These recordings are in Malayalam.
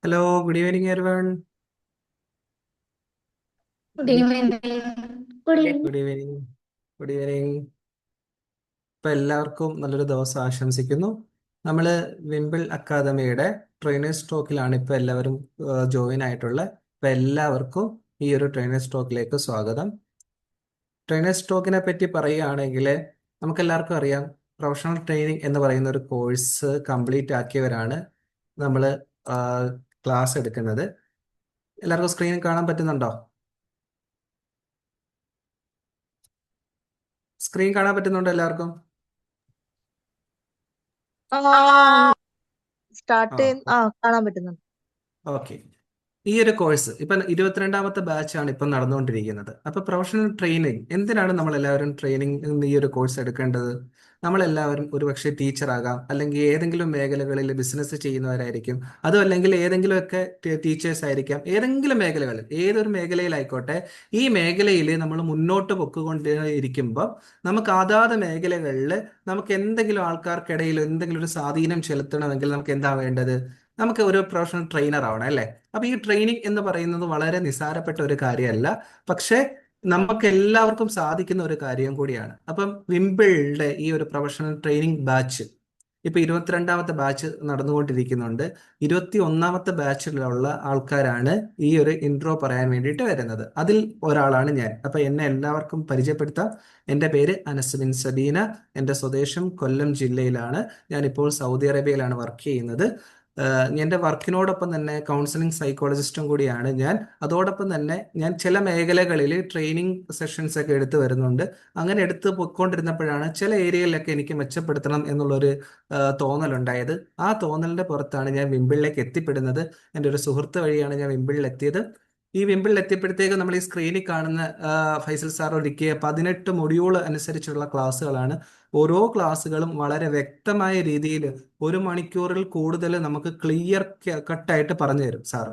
Hello, good evening, everyone. Good evening. Good evening. Good evening. Good evening. ഇപ്പൊ എല്ലാവർക്കും നല്ലൊരു ദിവസം ആശംസിക്കുന്നു. നമ്മൾ വിംബിൾ അക്കാദമിയുടെ ട്രെയിനേഴ്സ് ടോക്കിലാണ് ഇപ്പൊ എല്ലാവരും ജോയിൻ ആയിട്ടുള്ളത്. ഇപ്പൊ എല്ലാവർക്കും ഈ ഒരു ട്രെയിനേഴ്സ് ടോക്കിലേക്ക് സ്വാഗതം. ട്രെയിനേഴ്സ് ടോക്കിനെ പറ്റി പറയുകയാണെങ്കിൽ നമുക്ക് എല്ലാവർക്കും അറിയാം, പ്രൊഫഷണൽ ട്രെയിനിങ് എന്ന് പറയുന്ന ഒരു കോഴ്സ് കംപ്ലീറ്റ് ആക്കിയവരാണ് നമ്മൾ ക്ലാസ് എടുക്കുന്നത്. എല്ലാവർക്കും സ്ക്രീൻ കാണാൻ പറ്റുന്നുണ്ടോ? സ്ക്രീൻ കാണാൻ പറ്റുന്നുണ്ടോ എല്ലാവർക്കും? ആ സ്റ്റാർട്ട് ആ, കാണാൻ പറ്റുന്നുണ്ട്. ഓക്കെ. ഈ ഒരു കോഴ്സ് ഇപ്പം 22ാമത്തെ ബാച്ചാണ് ഇപ്പം നടന്നുകൊണ്ടിരിക്കുന്നത്. അപ്പൊ പ്രൊഫഷണൽ ട്രെയിനിങ് എന്തിനാണ് നമ്മൾ എല്ലാവരും ട്രെയിനിങ് ഈ ഒരു കോഴ്സ് എടുക്കേണ്ടത്? നമ്മളെല്ലാവരും ഒരുപക്ഷെ ടീച്ചറാകാം, അല്ലെങ്കിൽ ഏതെങ്കിലും മേഖലകളിൽ ബിസിനസ് ചെയ്യുന്നവരായിരിക്കും, അതും അല്ലെങ്കിൽ ഏതെങ്കിലുമൊക്കെ ടീച്ചേഴ്സ് ആയിരിക്കാം. ഏതെങ്കിലും മേഖലകളിൽ, ഏതൊരു മേഖലയിലായിക്കോട്ടെ, ഈ മേഖലയിൽ നമ്മൾ മുന്നോട്ട് പൊക്കുകൊണ്ട് ഇരിക്കുമ്പോൾ നമുക്ക് അതാത് മേഖലകളിൽ നമുക്ക് എന്തെങ്കിലും ആൾക്കാർക്കിടയിൽ എന്തെങ്കിലും ഒരു സ്വാധീനം ചെലുത്തണമെങ്കിൽ നമുക്ക് എന്താ വേണ്ടത്? നമുക്ക് ഒരു പ്രൊഫഷണൽ ട്രെയിനർ ആവണം, അല്ലേ? അപ്പൊ ഈ ട്രെയിനിങ് എന്ന് പറയുന്നത് വളരെ നിസ്സാരപ്പെട്ട ഒരു കാര്യമല്ല, പക്ഷേ നമുക്ക് എല്ലാവർക്കും സാധിക്കുന്ന ഒരു കാര്യം കൂടിയാണ്. അപ്പം വിംബിളിന്റെ ഈ ഒരു പ്രൊഫഷണൽ ട്രെയിനിങ് ബാച്ച് ഇപ്പൊ 22ാമത്തെ ബാച്ച് നടന്നുകൊണ്ടിരിക്കുന്നുണ്ട്. 21ാമത്തെ ബാച്ചിലുള്ള ആൾക്കാരാണ് ഈ ഒരു ഇൻട്രോ പറയാൻ വേണ്ടിയിട്ട് വരുന്നത്. അതിൽ ഒരാളാണ് ഞാൻ. അപ്പൊ എന്നെ എല്ലാവർക്കും പരിചയപ്പെടുത്താം. എൻ്റെ പേര് അനസ് ബിൻ സബീന. എൻ്റെ സ്വദേശം കൊല്ലം ജില്ലയിലാണ്. ഞാനിപ്പോൾ സൗദി അറേബ്യയിലാണ് വർക്ക് ചെയ്യുന്നത്. എൻ്റെ വർക്കിനോടൊപ്പം തന്നെ കൗൺസിലിംഗ് സൈക്കോളജിസ്റ്റും കൂടിയാണ് ഞാൻ. അതോടൊപ്പം തന്നെ ഞാൻ ചില മേഖലകളിൽ ട്രെയിനിങ് സെഷൻസ് ഒക്കെ എടുത്തു വരുന്നുണ്ട്. അങ്ങനെ എടുത്ത് പോയിക്കൊണ്ടിരുന്നപ്പോഴാണ് ചില ഏരിയയിലൊക്കെ എനിക്ക് മെച്ചപ്പെടുത്തണം എന്നുള്ളൊരു തോന്നലുണ്ടായത്. ആ തോന്നലിന്റെ പുറത്താണ് ഞാൻ വിംബിളിലേക്ക് എത്തിപ്പെടുന്നത്. എൻ്റെ ഒരു സുഹൃത്ത് വഴിയാണ് ഞാൻ വിംബിളിൽ എത്തിയത്. ഈ വിംബിളിൽ എത്തിയപ്പോഴത്തേക്ക് നമ്മൾ ഈ സ്ക്രീനിൽ കാണുന്ന ഫൈസൽ സാർ ഒരുക്കിയ 18 മൊഡ്യൂൾ അനുസരിച്ചുള്ള ക്ലാസ്സുകളാണ്. ഓരോ ക്ലാസ്സുകളും വളരെ വ്യക്തമായ രീതിയിൽ 1 മണിക്കൂറിൽ കൂടുതൽ നമുക്ക് ക്ലിയർ കട്ടായിട്ട് പറഞ്ഞു തരും സാർ.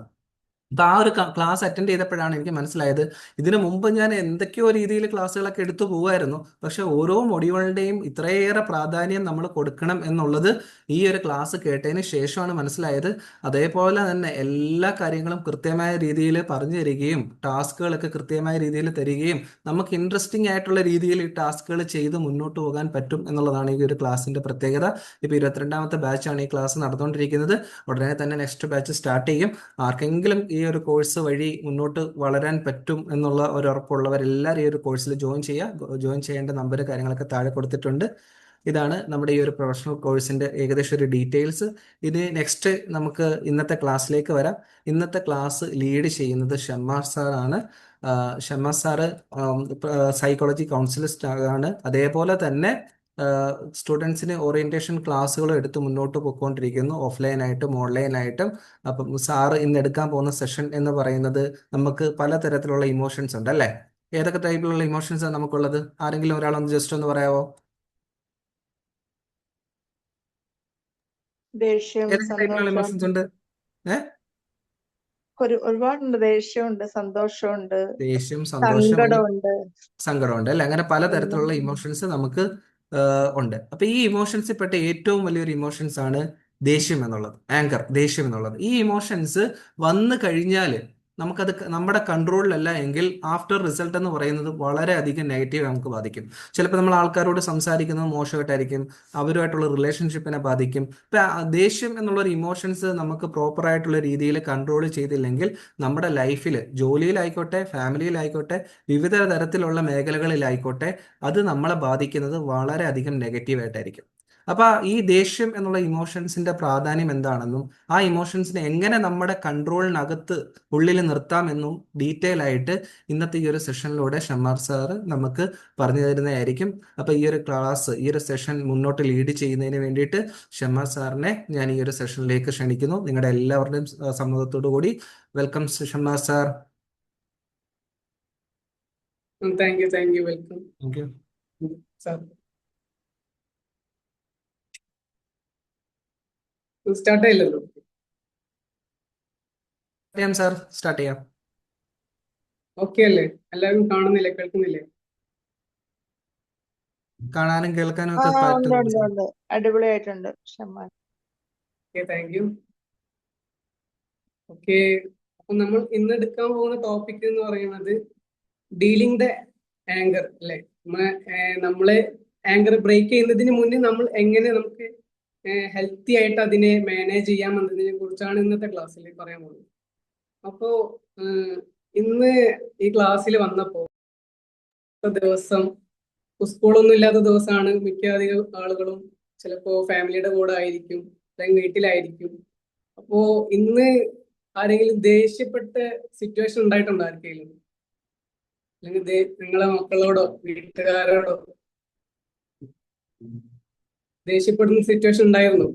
അപ്പൊ ആ ഒരു ക്ലാസ് അറ്റൻഡ് ചെയ്തപ്പോഴാണ് എനിക്ക് മനസ്സിലായത്, ഇതിനു മുമ്പ് ഞാൻ എന്തൊക്കെയോ രീതിയിൽ ക്ലാസ്സുകളൊക്കെ എടുത്തു പോകുമായിരുന്നു, പക്ഷെ ഓരോ മൊഡ്യൂളിന്റെയും ഇത്രയേറെ പ്രാധാന്യം നമ്മൾ കൊടുക്കണം എന്നുള്ളത് ഈ ഒരു ക്ലാസ് കേട്ടതിന് ശേഷമാണ് മനസ്സിലായത്. അതേപോലെ തന്നെ എല്ലാ കാര്യങ്ങളും കൃത്യമായ രീതിയിൽ പറഞ്ഞു തരികയും ടാസ്കുകളൊക്കെ കൃത്യമായ രീതിയിൽ തരികയും നമുക്ക് ഇൻട്രസ്റ്റിംഗ് ആയിട്ടുള്ള രീതിയിൽ ഈ ടാസ്കുകൾ ചെയ്ത് മുന്നോട്ട് പോകാൻ പറ്റും എന്നുള്ളതാണ് ഈ ഒരു ക്ലാസിന്റെ പ്രത്യേകത. ഇപ്പൊ 22ാമത്തെ ബാച്ചാണ് ഈ ക്ലാസ് നടന്നുകൊണ്ടിരിക്കുന്നത്. ഉടനെ തന്നെ നെക്സ്റ്റ് ബാച്ച് സ്റ്റാർട്ട് ചെയ്യും. ആർക്കെങ്കിലും ഈ ഒരു കോഴ്സ് വഴി മുന്നോട്ട് വളരാൻ പറ്റും എന്നുള്ള ഒരു ഉറപ്പുള്ളവരെല്ലാവരും ഈ ഒരു കോഴ്സിൽ ജോയിൻ ചെയ്യുക. ജോയിൻ ചെയ്യേണ്ട നമ്പർ കാര്യങ്ങളൊക്കെ താഴെ കൊടുത്തിട്ടുണ്ട്. ഇതാണ് നമ്മുടെ ഈ ഒരു പ്രൊഫഷണൽ കോഴ്സിന്റെ ഏകദേശം ഒരു ഡീറ്റെയിൽസ്. ഇത് നെക്സ്റ്റ് നമുക്ക് ഇന്നത്തെ ക്ലാസ്സിലേക്ക് വരാം. ഇന്നത്തെ ക്ലാസ് ലീഡ് ചെയ്യുന്നത് ഷമ്മാസ് സാറാണ്. ഷമ്മാസ് സാറ് സൈക്കോളജി കൗൺസിലിസ്റ്റ് ആണ്. അതേപോലെ തന്നെ സ്റ്റുഡൻസിന് ഓറിയന്റേഷൻ ക്ലാസ്സുകളും എടുത്ത് മുന്നോട്ട് പോയിക്കൊണ്ടിരിക്കുന്നു, ഓഫ്ലൈനായിട്ടും ഓൺലൈനായിട്ടും. അപ്പം സാറ് ഇന്ന് എടുക്കാൻ പോകുന്ന സെഷൻ എന്ന് പറയുന്നത്, നമുക്ക് പലതരത്തിലുള്ള ഇമോഷൻസ് ഉണ്ട്, അല്ലേ? ഏതൊക്കെ ടൈപ്പിലുള്ള ഇമോഷൻസ് ആണ് നമുക്കുള്ളത്? ആരെങ്കിലും ഒരാളൊന്ന് ജസ്റ്റ് ഒന്ന് പറയാമോ? ദേഷ്യം, ഏതൊക്കെ ടൈപ്പിലുള്ള സന്തോഷം, ഇമോഷൻസ് ഉണ്ട്? ഏഹ് ഒരുപാടുണ്ട്. ദേഷ്യമുണ്ട്, സന്തോഷമുണ്ട്, ദേഷ്യം, സന്തോഷം, അങ്ങനെ സങ്കടമുണ്ട്. സങ്കടമുണ്ട്, അല്ലെ? അങ്ങനെ എല്ലാം പലതരത്തിലുള്ള ഇമോഷൻസ് നമുക്ക് ഉണ്ട്. അപ്പൊ ഈ ഇമോഷൻസിൽ പെട്ട ഏറ്റവും വലിയൊരു ഇമോഷൻസ് ആണ് ദേഷ്യം എന്നുള്ളത്, ആങ്കർ, ദേഷ്യം എന്നുള്ളത്. ഈ ഇമോഷൻസ് വന്നു കഴിഞ്ഞാൽ നമുക്കത് നമ്മുടെ കൺട്രോളിലല്ല എങ്കിൽ ആഫ്റ്റർ റിസൾട്ട് എന്ന് പറയുന്നത് വളരെയധികം നെഗറ്റീവ് നമുക്ക് ബാധിക്കും. ചിലപ്പോൾ നമ്മൾ ആൾക്കാരോട് സംസാരിക്കുന്നത് മോശമായിട്ടായിരിക്കും, അവരുമായിട്ടുള്ള റിലേഷൻഷിപ്പിനെ ബാധിക്കും. ഇപ്പൊ ആ ദേഷ്യം എന്നുള്ള ഒരു ഇമോഷൻസ് നമുക്ക് പ്രോപ്പർ ആയിട്ടുള്ള രീതിയിൽ കൺട്രോൾ ചെയ്തില്ലെങ്കിൽ നമ്മുടെ ലൈഫിൽ, ജോലിയിലായിക്കോട്ടെ, ഫാമിലിയിലായിക്കോട്ടെ, വിവിധ തരത്തിലുള്ള മേഖലകളിലായിക്കോട്ടെ, അത് നമ്മളെ ബാധിക്കുന്നത് വളരെയധികം നെഗറ്റീവായിട്ടായിരിക്കും. അപ്പൊ ഈ ദേഷ്യം എന്നുള്ള ഇമോഷൻസിന്റെ പ്രാധാന്യം എന്താണെന്നും ആ ഇമോഷൻസിനെ എങ്ങനെ നമ്മുടെ കൺട്രോളിനകത്ത് ഉള്ളിൽ നിർത്താമെന്നും ഡീറ്റെയിൽ ആയിട്ട് ഇന്നത്തെ ഈ ഒരു സെഷനിലൂടെ ഷമ്മാർ സാറ് നമുക്ക് പറഞ്ഞു തരുന്നതായിരിക്കും. അപ്പൊ ഈ ഒരു ക്ലാസ്, ഈ ഒരു സെഷൻ മുന്നോട്ട് ലീഡ് ചെയ്യുന്നതിന് വേണ്ടിയിട്ട് ഷമ്മാർ സാറിനെ ഞാൻ ഈ ഒരു സെഷനിലേക്ക് ക്ഷണിക്കുന്നു. നിങ്ങളുടെ എല്ലാവരുടെയും സമ്മതത്തോടു കൂടി welcome Shammar sir. Thank you, welcome. Thank you. Sir, start ആയില്ലല്ലോ. ചെയ്യാം സാർ, സ്റ്റാർട്ട് ചെയ്യാം. ഓക്കെ അല്ലേ? എല്ലാവരും കാണുന്നില്ലേ, കേൾക്കുന്നില്ലേ? കാണാനും കേൾക്കാനും ആ ഒക്കെ ഉണ്ട് പറ്റുന്നുണ്ട് ഉണ്ട് സാർ. ഉണ്ട് അടിപൊളിയായിട്ടുണ്ട് ഷമ്മാൻ. Okay, thank you. ഓക്കെ, അപ്പൊ നമ്മൾ ഇന്ന് എടുക്കാൻ പോകുന്ന ടോപ്പിക് എന്ന് പറയുന്നത് ഡീലിംഗ് ദ ആങ്കർ അല്ലെ. നമ്മളെ ആങ്കർ ബ്രേക്ക് ചെയ്യുന്നതിന് മുന്നേ നമ്മൾ എങ്ങനെ നമുക്ക് ഹെൽത്തി ആയിട്ട് അതിനെ മാനേജ് ചെയ്യാം എന്നതിനെ കുറിച്ചാണ് ഇന്നത്തെ ക്ലാസ്സിൽ പറയാൻ പോകുന്നത്. അപ്പോ ഇന്ന് ഈ ക്ലാസ്സിൽ വന്നപ്പോ ദിവസം സ്കൂളൊന്നും ഇല്ലാത്ത ദിവസമാണ്. മിക്ക അധികം ആളുകളും ചിലപ്പോ ഫാമിലിയുടെ കൂടെ ആയിരിക്കും, അല്ലെങ്കിൽ വീട്ടിലായിരിക്കും. അപ്പോ ഇന്ന് ആരെങ്കിലും ദേഷ്യപ്പെട്ട സിറ്റുവേഷൻ ഉണ്ടായിട്ടുണ്ടോ ആർക്കെങ്കിലും? അല്ലെങ്കിൽ നിങ്ങളെ മക്കളോടോ വീട്ടുകാരോടോ ദേഷ്യപ്പെടുന്ന സിറ്റുവേഷൻ ഉണ്ടായിരുന്നു?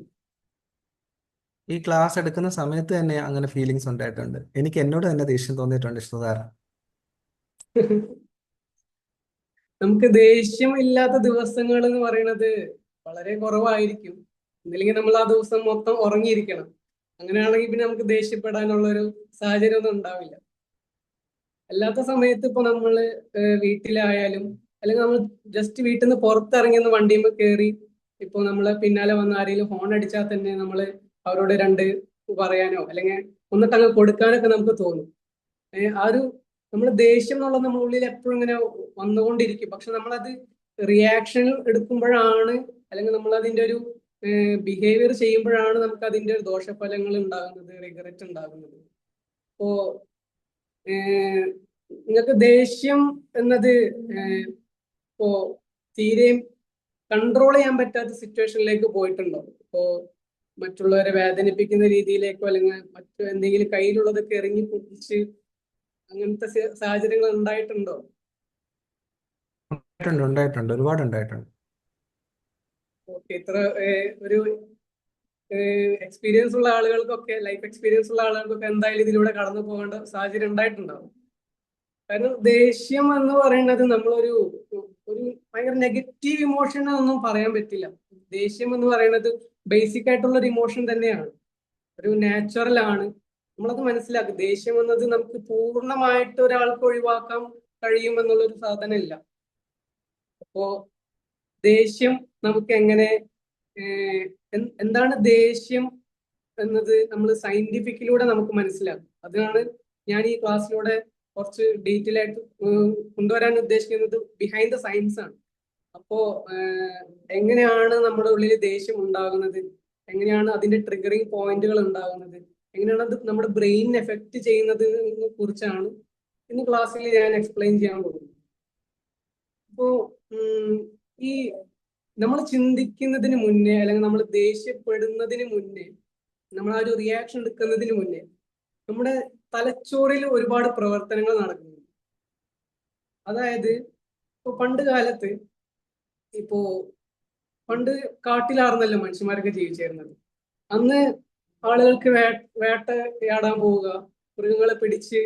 ഈ ക്ലാസ് എടുക്കുന്ന സമയത്ത് തന്നെ അങ്ങനെ ഫീലിങ്സ് ഉണ്ടായിട്ടുണ്ട്. എനിക്ക് എന്നോട് തന്നെ ദേഷ്യം തോന്നിയിട്ടുണ്ട് ഇഷ്ടതാര. നമുക്ക് ദേഷ്യം ഇല്ലാത്ത ദിവസങ്ങൾ എന്ന് പറയുന്നത് വളരെ കുറവായിരിക്കും. ഒന്നില്ലെങ്കിൽ നമ്മൾ ആ ദിവസം മൊത്തം ഉറങ്ങിയിരിക്കണം. അങ്ങനെയാണെങ്കിൽ പിന്നെ നമുക്ക് ദേഷ്യപ്പെടാനുള്ള ഒരു സാഹചര്യം ഒന്നും ഉണ്ടാവില്ല. അല്ലാത്ത സമയത്ത് ഇപ്പൊ നമ്മള് വീട്ടിലായാലും, അല്ലെങ്കിൽ നമ്മൾ ജസ്റ്റ് വീട്ടിൽ നിന്ന് പുറത്തിറങ്ങി ഒന്ന് വണ്ടിയുമ്പോൾ കയറി ഇപ്പൊ നമ്മളെ പിന്നാലെ വന്ന ആരെങ്കിലും ഹോൺ അടിച്ചാൽ തന്നെ നമ്മള് അവരോട് രണ്ട് പറയാനോ അല്ലെങ്കിൽ ഒന്നിട്ടങ്ങ് കൊടുക്കാനൊക്കെ നമുക്ക് തോന്നും. ആ ഒരു നമ്മൾ ദേഷ്യം എന്നുള്ളത് നമ്മുടെ ഉള്ളിൽ എപ്പോഴും ഇങ്ങനെ വന്നുകൊണ്ടിരിക്കും. പക്ഷെ നമ്മളത് റിയാക്ഷൻ എടുക്കുമ്പോഴാണ്, അല്ലെങ്കിൽ നമ്മൾ അതിന്റെ ഒരു ബിഹേവിയർ ചെയ്യുമ്പോഴാണ് നമുക്ക് അതിന്റെ ദോഷഫലങ്ങൾ ഉണ്ടാകുന്നത്, റിഗ്രറ്റ് ഉണ്ടാകുന്നത്. ഇപ്പോ നിങ്ങൾക്ക് ദേഷ്യം എന്നത് ഇപ്പോ തീരെയും കൺട്രോൾ ചെയ്യാൻ പറ്റാത്ത സിറ്റുവേഷനിലേക്ക് പോയിട്ടുണ്ടോ? ഇപ്പോ മറ്റുള്ളവരെ വേദനിപ്പിക്കുന്ന രീതിയിലേക്കോ, അല്ലെങ്കിൽ മറ്റു എന്തെങ്കിലും കയ്യിലുള്ളതൊക്കെ ഇറങ്ങി പൊട്ടിച്ച് അങ്ങനത്തെ സാഹചര്യങ്ങൾ ഉണ്ടായിട്ടുണ്ടോ? ഉണ്ടായിട്ടുണ്ട്, ഒരുപാട് ഉണ്ടായിട്ടുണ്ട്. ഓക്കെ, ഇത്ര ഒരു എക്സ്പീരിയൻസ് ഉള്ള ആളുകൾക്കൊക്കെ, ലൈഫ് എക്സ്പീരിയൻസ് ഉള്ള ആളുകൾക്കൊക്കെ എന്തായാലും ഇതിലൂടെ കടന്നു പോകേണ്ട സാഹചര്യം ഉണ്ടായിട്ടുണ്ടാവും. കാരണം ദേഷ്യം എന്ന് പറയുന്നത് നമ്മളൊരു ഒരു ഭയങ്കര നെഗറ്റീവ് ഇമോഷൻ ഒന്നും പറയാൻ പറ്റില്ല. ദേഷ്യം എന്ന് പറയുന്നത് ബേസിക് ആയിട്ടുള്ള ഒരു ഇമോഷൻ തന്നെയാണ്, ഒരു നാച്ചുറൽ ആണ്. നമ്മളത് മനസ്സിലാക്കും. ദേഷ്യം എന്നത് നമുക്ക് പൂർണ്ണമായിട്ട് ഒരാൾക്ക് ഒഴിവാക്കാൻ കഴിയുമെന്നുള്ളൊരു സാധനമില്ല. അപ്പോ ദേഷ്യം നമുക്ക് എങ്ങനെ എന്താണ് ദേഷ്യം എന്നത് നമ്മൾ സയന്റിഫിക്കിലൂടെ നമുക്ക് മനസ്സിലാക്കും. അതാണ് ഞാൻ ഈ ക്ലാസ്സിലൂടെ കുറച്ച് ഡീറ്റെയിൽ ആയിട്ട് കൊണ്ടുവരാൻ ഉദ്ദേശിക്കുന്നത്. ബിഹൈൻഡ് ദ സയൻസ് ആണ്. അപ്പോ എങ്ങനെയാണ് നമ്മുടെ ഉള്ളിൽ ദേഷ്യം ഉണ്ടാകുന്നത്, എങ്ങനെയാണ് അതിന്റെ ട്രിഗറിങ് പോയിന്റുകൾ ഉണ്ടാകുന്നത്, എങ്ങനെയാണ് അത് നമ്മുടെ ബ്രെയിനിനെ എഫക്ട് ചെയ്യുന്നതിനെ കുറിച്ചാണ് ഇന്ന് ക്ലാസ്സിൽ ഞാൻ എക്സ്പ്ലെയിൻ ചെയ്യാൻ പോകുന്നത്. അപ്പോ ഈ നമ്മൾ ചിന്തിക്കുന്നതിന് മുന്നേ, അല്ലെങ്കിൽ നമ്മൾ ദേഷ്യപ്പെടുന്നതിന് മുന്നേ, നമ്മൾ ആ ഒരു റിയാക്ഷൻ എടുക്കുന്നതിന് മുന്നേ നമ്മുടെ തലച്ചോറിൽ ഒരുപാട് പ്രവർത്തനങ്ങൾ നടക്കുന്നുണ്ട്. അതായത് ഇപ്പൊ പണ്ട് കാലത്ത്, ഇപ്പോ പണ്ട് കാട്ടിലാർന്നല്ലോ മനുഷ്യന്മാരൊക്കെ ജീവിച്ചിരുന്നത്. അന്ന് ആളുകൾക്ക് വേട്ടയാടാൻ പോവുക, മൃഗങ്ങളെ പിടിച്ച്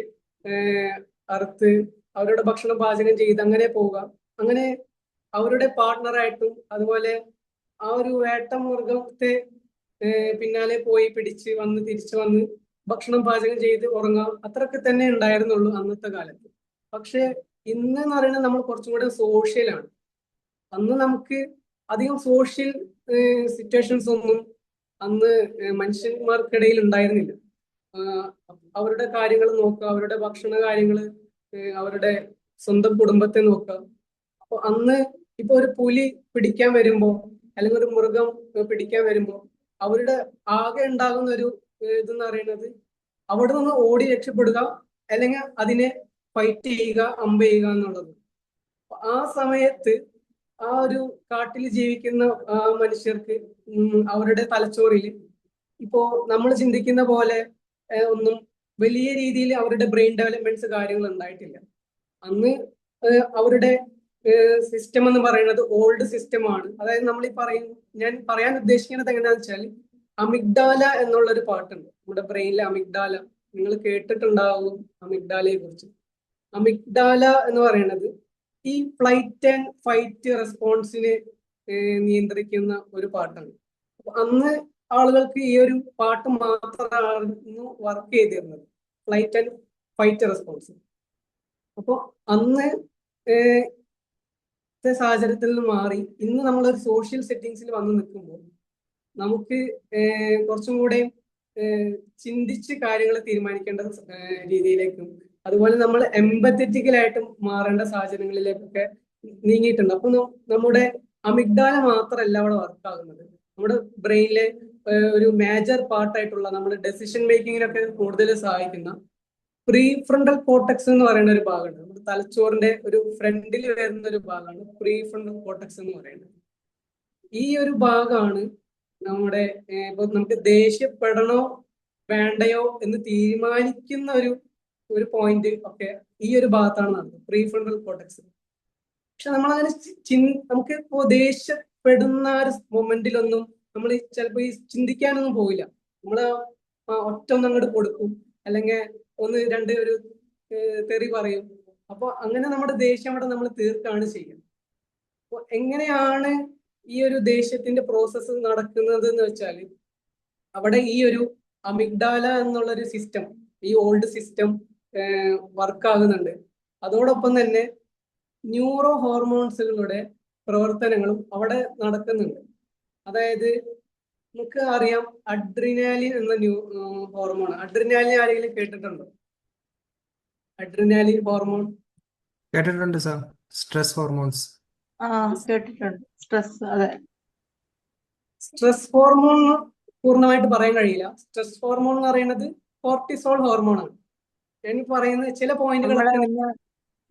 അറുത്ത് അവരുടെ ഭക്ഷണം പാചകം ചെയ്ത് അങ്ങനെ പോവുക, അങ്ങനെ അവരുടെ പാർട്ട്ണറായിട്ടും അതുപോലെ ആ ഒരു വേട്ട മൃഗത്തെ പിന്നാലെ പോയി പിടിച്ച് വന്ന് തിരിച്ചു വന്ന് ഭക്ഷണം പാചകം ചെയ്ത് ഉറങ്ങാം, അത്രയൊക്കെ തന്നെ ഉണ്ടായിരുന്നുള്ളൂ അന്നത്തെ കാലത്ത്. പക്ഷെ ഇന്ന് എന്ന് പറയുന്നത് നമ്മൾ കുറച്ചും കൂടെ സോഷ്യലാണ്. അന്ന് നമുക്ക് അധികം സോഷ്യൽ സിറ്റുവേഷൻസ് ഒന്നും അന്ന് മനുഷ്യന്മാർക്കിടയിൽ ഉണ്ടായിരുന്നില്ല. അവരുടെ കാര്യങ്ങൾ നോക്കുക, അവരുടെ ഭക്ഷണ കാര്യങ്ങൾ, അവരുടെ സ്വന്തം കുടുംബത്തെ നോക്കുക. അപ്പൊ അന്ന് ഇപ്പൊ ഒരു പുലി പിടിക്കാൻ വരുമ്പോ, അല്ലെങ്കിൽ ഒരു മൃഗം പിടിക്കാൻ വരുമ്പോ അവരുടെ ആകെ ഉണ്ടാകുന്ന ഒരു ഇതെന്ന് പറയുന്നത് അവിടെ നിന്ന് ഓടി രക്ഷപ്പെടുക, അല്ലെങ്കിൽ അതിനെ ഫൈറ്റ് ചെയ്യുക, അമ്പ് ചെയ്യുക എന്നുള്ളത്. ആ സമയത്ത് ആ ഒരു കാട്ടിൽ ജീവിക്കുന്ന മനുഷ്യർക്ക് അവരുടെ തലച്ചോറിൽ ഇപ്പോ നമ്മൾ ചിന്തിക്കുന്ന പോലെ ഒന്നും വലിയ രീതിയിൽ അവരുടെ ബ്രെയിൻ ഡെവലപ്മെന്റ്സ് കാര്യങ്ങൾ ഉണ്ടായിട്ടില്ല. അന്ന് അവരുടെ സിസ്റ്റം എന്ന് പറയുന്നത് ഓൾഡ് സിസ്റ്റം ആണ്. അതായത് നമ്മൾ ഞാൻ പറയാൻ ഉദ്ദേശിക്കുന്നത് എങ്ങനെയാണെന്ന് വെച്ചാൽ, അമിഗ്ഡാല എന്നുള്ളൊരു പാട്ടുണ്ട് നമ്മുടെ ബ്രെയിനിലെ. അമിഗ്ഡാല നിങ്ങൾ കേട്ടിട്ടുണ്ടാവും അമിഗ്ഡാലയെ കുറിച്ച്. അമിഗ്ഡാല എന്ന് പറയുന്നത് ഈ ഫ്ലൈറ്റ് ആൻഡ് ഫൈറ്റ് റെസ്പോൺസിനെ നിയന്ത്രിക്കുന്ന ഒരു പാട്ടാണ്. അപ്പൊ അന്ന് ആളുകൾക്ക് ഈ ഒരു പാട്ട് മാത്രമായിരുന്നു വർക്ക് ചെയ്തിരുന്നത്, ഫ്ലൈറ്റ് ആൻഡ് ഫൈറ്റ് റെസ്പോൺസ്. അപ്പോൾ അന്ന് സാഹചര്യത്തിൽ നിന്ന് മാറി ഇന്ന് നമ്മളൊരു സോഷ്യൽ സെറ്റിങ്സിൽ വന്ന് നിൽക്കുമ്പോൾ നമുക്ക് കുറച്ചും കൂടെ ചിന്തിച്ച് കാര്യങ്ങൾ തീരുമാനിക്കേണ്ട രീതിയിലേക്കും അതുപോലെ നമ്മൾ എംപത്തറ്റിക്കലായിട്ട് മാറേണ്ട സാഹചര്യങ്ങളിലേക്കൊക്കെ നീങ്ങിയിട്ടുണ്ട്. അപ്പൊ നമ്മുടെ അമിഗ്ഡാല മാത്രമല്ല അവിടെ വർക്ക് ആകുന്നത്. നമ്മുടെ ബ്രെയിനിലെ ഒരു മേജർ പാർട്ടായിട്ടുള്ള നമ്മുടെ ഡെസിഷൻ മേക്കിങ്ങിനൊക്കെ കൂടുതൽ സഹായിക്കുന്ന പ്രീ ഫ്രണ്ടൽ കോർട്ടക്സ് എന്ന് പറയുന്ന ഒരു ഭാഗമുണ്ട്. നമ്മുടെ തലച്ചോറിന്റെ ഒരു ഫ്രണ്ടിൽ വരുന്ന ഒരു ഭാഗമാണ് പ്രീ ഫ്രണ്ടൽ കോർട്ടക്സ് എന്ന് പറയുന്നത്. ഈ ഒരു ഭാഗമാണ് നമ്മുടെ ഇപ്പൊ നമുക്ക് ദേഷ്യപ്പെടണോ വേണ്ടയോ എന്ന് തീരുമാനിക്കുന്ന ഒരു പോയിന്റ് ഒക്കെ ഈ ഒരു ഭാഗത്താണ് നടക്കുന്നത്, പ്രീ ഫ്രണ്ടൽ കോർട്ടക്സ്. പക്ഷെ നമ്മളങ്ങനെ നമുക്ക് ഇപ്പോ ദേഷ്യപ്പെടുന്ന ഒരു മൊമെന്റിലൊന്നും നമ്മൾ ചിലപ്പോൾ ഈ ചിന്തിക്കാനൊന്നും പോയില്ല. നമ്മള് ഒറ്റ ഒന്ന് അങ്ങോട്ട് കൊടുക്കും, അല്ലെങ്കിൽ ഒന്ന് രണ്ട് ഒരു തെറി പറയും. അപ്പൊ അങ്ങനെ നമ്മുടെ ദേഷ്യം അവിടെ നമ്മൾ തീർക്കാണ് ചെയ്യുക. അപ്പൊ എങ്ങനെയാണ് ഈ ഒരു ദേഷ്യത്തിന്റെ പ്രോസസ്സ് നടക്കുന്നത് എന്ന് വെച്ചാൽ അവിടെ ഈ ഒരു അമിഗ്ഡാല എന്നുള്ള ഒരു സിസ്റ്റം, ഈ ഓൾഡ് സിസ്റ്റം വർക്ക് ആകുന്നുണ്ട്. അതോടൊപ്പം തന്നെ ന്യൂറോ ഹോർമോൺസുകളുടെ പ്രവർത്തനങ്ങളും അവിടെ നടക്കുന്നുണ്ട്. അതായത് നമുക്ക് അറിയാം അഡ്രിനാലിൻ എന്ന ഹോർമോൺ. അഡ്രിനാലിൻ ആരെങ്കിലും കേട്ടിട്ടുണ്ടോ? അഡ്രിനാലിൻ ഹോർമോൺ കേട്ടിട്ടുണ്ട് സാർ. Stress hormones. കേട്ടിട്ടുണ്ട്. സ്ട്രെസ്, അതെ. സ്ട്രെസ് ഹോർമോൺ പൂർണ്ണമായിട്ട് പറയാൻ കഴിയില്ല. സ്ട്രെസ് ഹോർമോൺ എന്ന് പറയുന്നത് കോർട്ടിസോൾ ഹോർമോൺ ആണ്. ഞാൻ പറയുന്ന ചില പോയിന്റുകളൊക്കെ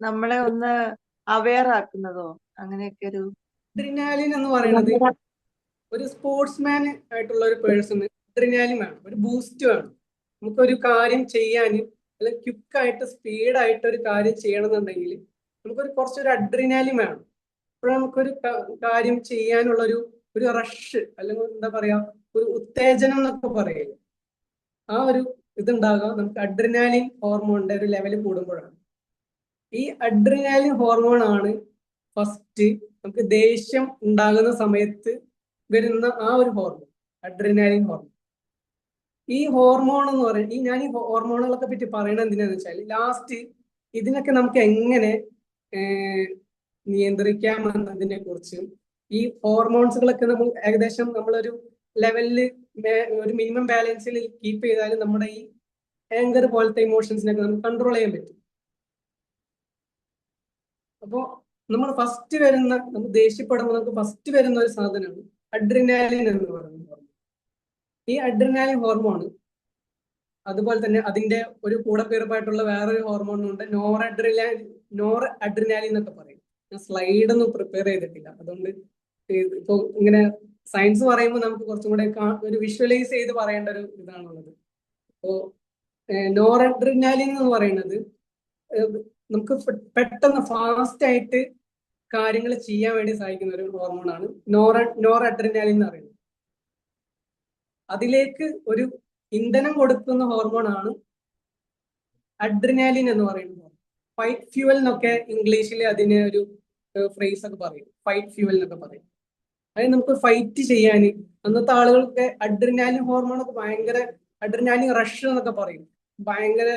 നമ്മളെ ഒന്ന് അവെയർ ആക്കുന്നതോ അങ്ങനെയൊക്കെ ഒരു അഡ്രിനാലിൻ എന്ന് പറയുന്നത് ഒരു സ്പോർട്സ്മാൻ ആയിട്ടുള്ള ഒരു പേഴ്സണ് അഡ്രിനാലിൻ വേണം, ഒരു ബൂസ്റ്റ് വേണം. നമുക്കൊരു കാര്യം ചെയ്യാൻ അല്ലെങ്കിൽ ക്വിക്കായിട്ട് സ്പീഡായിട്ട് ഒരു കാര്യം ചെയ്യണമെന്നുണ്ടെങ്കിൽ നമുക്കൊരു കുറച്ചൊരു അഡ്രിനാലിൻ വേണം. അപ്പോൾ നമുക്കൊരു കാര്യം ചെയ്യാനുള്ള ഒരു റഷ് അല്ലെങ്കിൽ എന്താ പറയാ ഒരു ഉത്തേജനം എന്നൊക്കെ പറയില്ലേ, ആ ഒരു ഇതുണ്ടാകാം നമുക്ക് അഡ്രിനാലിൻ ഹോർമോണിന്റെ ഒരു ലെവൽ കൂടുമ്പോഴാണ്. ഈ അഡ്രിനാലിൻ ഹോർമോൺ ആണ് ഫസ്റ്റ് നമുക്ക് ദേഷ്യം ഉണ്ടാകുന്ന സമയത്ത് വരുന്ന ആ ഒരു ഹോർമോൺ, അഡ്രിനാലിൻ ഹോർമോൺ. ഈ ഹോർമോൺ എന്ന് പറയുന്നത് ഞാൻ ഈ ഹോർമോണുകളൊക്കെ പറ്റി പറയണത് എന്തിനാന്ന് വെച്ചാൽ ലാസ്റ്റ് ഇതിനൊക്കെ നമുക്ക് എങ്ങനെ നിയന്ത്രിക്കാം എന്നതിനെ കുറിച്ചും ഈ ഹോർമോൺസുകളൊക്കെ നമ്മൾ ഏകദേശം നമ്മളൊരു ലെവലില് ഒരു മിനിമം ബാലൻസിൽ കീപ്പ് ചെയ്താൽ നമ്മുടെ ഈ ആങ്കർ പോലത്തെ ഇമോഷൻസിനൊക്കെ നമുക്ക് കൺട്രോൾ ചെയ്യാൻ പറ്റും. അപ്പോൾ നമ്മൾ ഫസ്റ്റ് വരുന്ന നമ്മൾ ദേഷ്യപ്പെടുമ്പോൾ നമുക്ക് ഫസ്റ്റ് വരുന്ന ഒരു സാധനമാണ് അഡ്രിനാലിൻ എന്ന് പറയുന്നത്. ഈ അഡ്രിനാലിൻ ഹോർമോൺ അതുപോലെ തന്നെ അതിന്റെ ഒരു കൂടപ്പിറപ്പായിട്ടുള്ള വേറൊരു ഹോർമോണുണ്ട്, നോർ അഡ്രിനാലിൻ എന്നൊക്കെ പറയും. ഞാൻ സ്ലൈഡ് ഒന്നും പ്രിപ്പയർ ചെയ്തിട്ടില്ല, അതുകൊണ്ട് ഇപ്പൊ ഇങ്ങനെ സയൻസ് പറയുമ്പോൾ നമുക്ക് കുറച്ചും കൂടെ ഒരു വിഷ്വലൈസ് ചെയ്ത് പറയേണ്ട ഒരു ഇതാണുള്ളത്. അപ്പോ നോർ അഡ്രിനാലിൻ എന്ന് പറയുന്നത് നമുക്ക് പെട്ടെന്ന് ഫാസ്റ്റ് ആയിട്ട് കാര്യങ്ങൾ ചെയ്യാൻ വേണ്ടി സഹായിക്കുന്ന ഒരു ഹോർമോണാണ് നോർ അഡ്രിനാലിൻ എന്ന് പറയുന്നത്. അതിലേക്ക് ഒരു ഇന്ധനം കൊടുക്കുന്ന ഹോർമോണാണ് അഡ്രിനാലിൻ എന്ന് പറയുന്നത്. ഫൈറ്റ് ഫ്യൂവൽ എന്നൊക്കെ ഇംഗ്ലീഷിൽ അതിന് ഒരു ഫ്രേസ് ഒക്കെ പറയും, ഫൈറ്റ് ഫ്യൂവൽ എന്നൊക്കെ പറയും. അതായത് നമുക്ക് ഫൈറ്റ് ചെയ്യാൻ അന്നത്തെ ആളുകൾക്ക് അഡ്രിനാലിൻ ഹോർമോൺ ഒക്കെ ഭയങ്കര, അഡ്രിനാലിൻ റഷ് എന്നൊക്കെ പറയും, ഭയങ്കര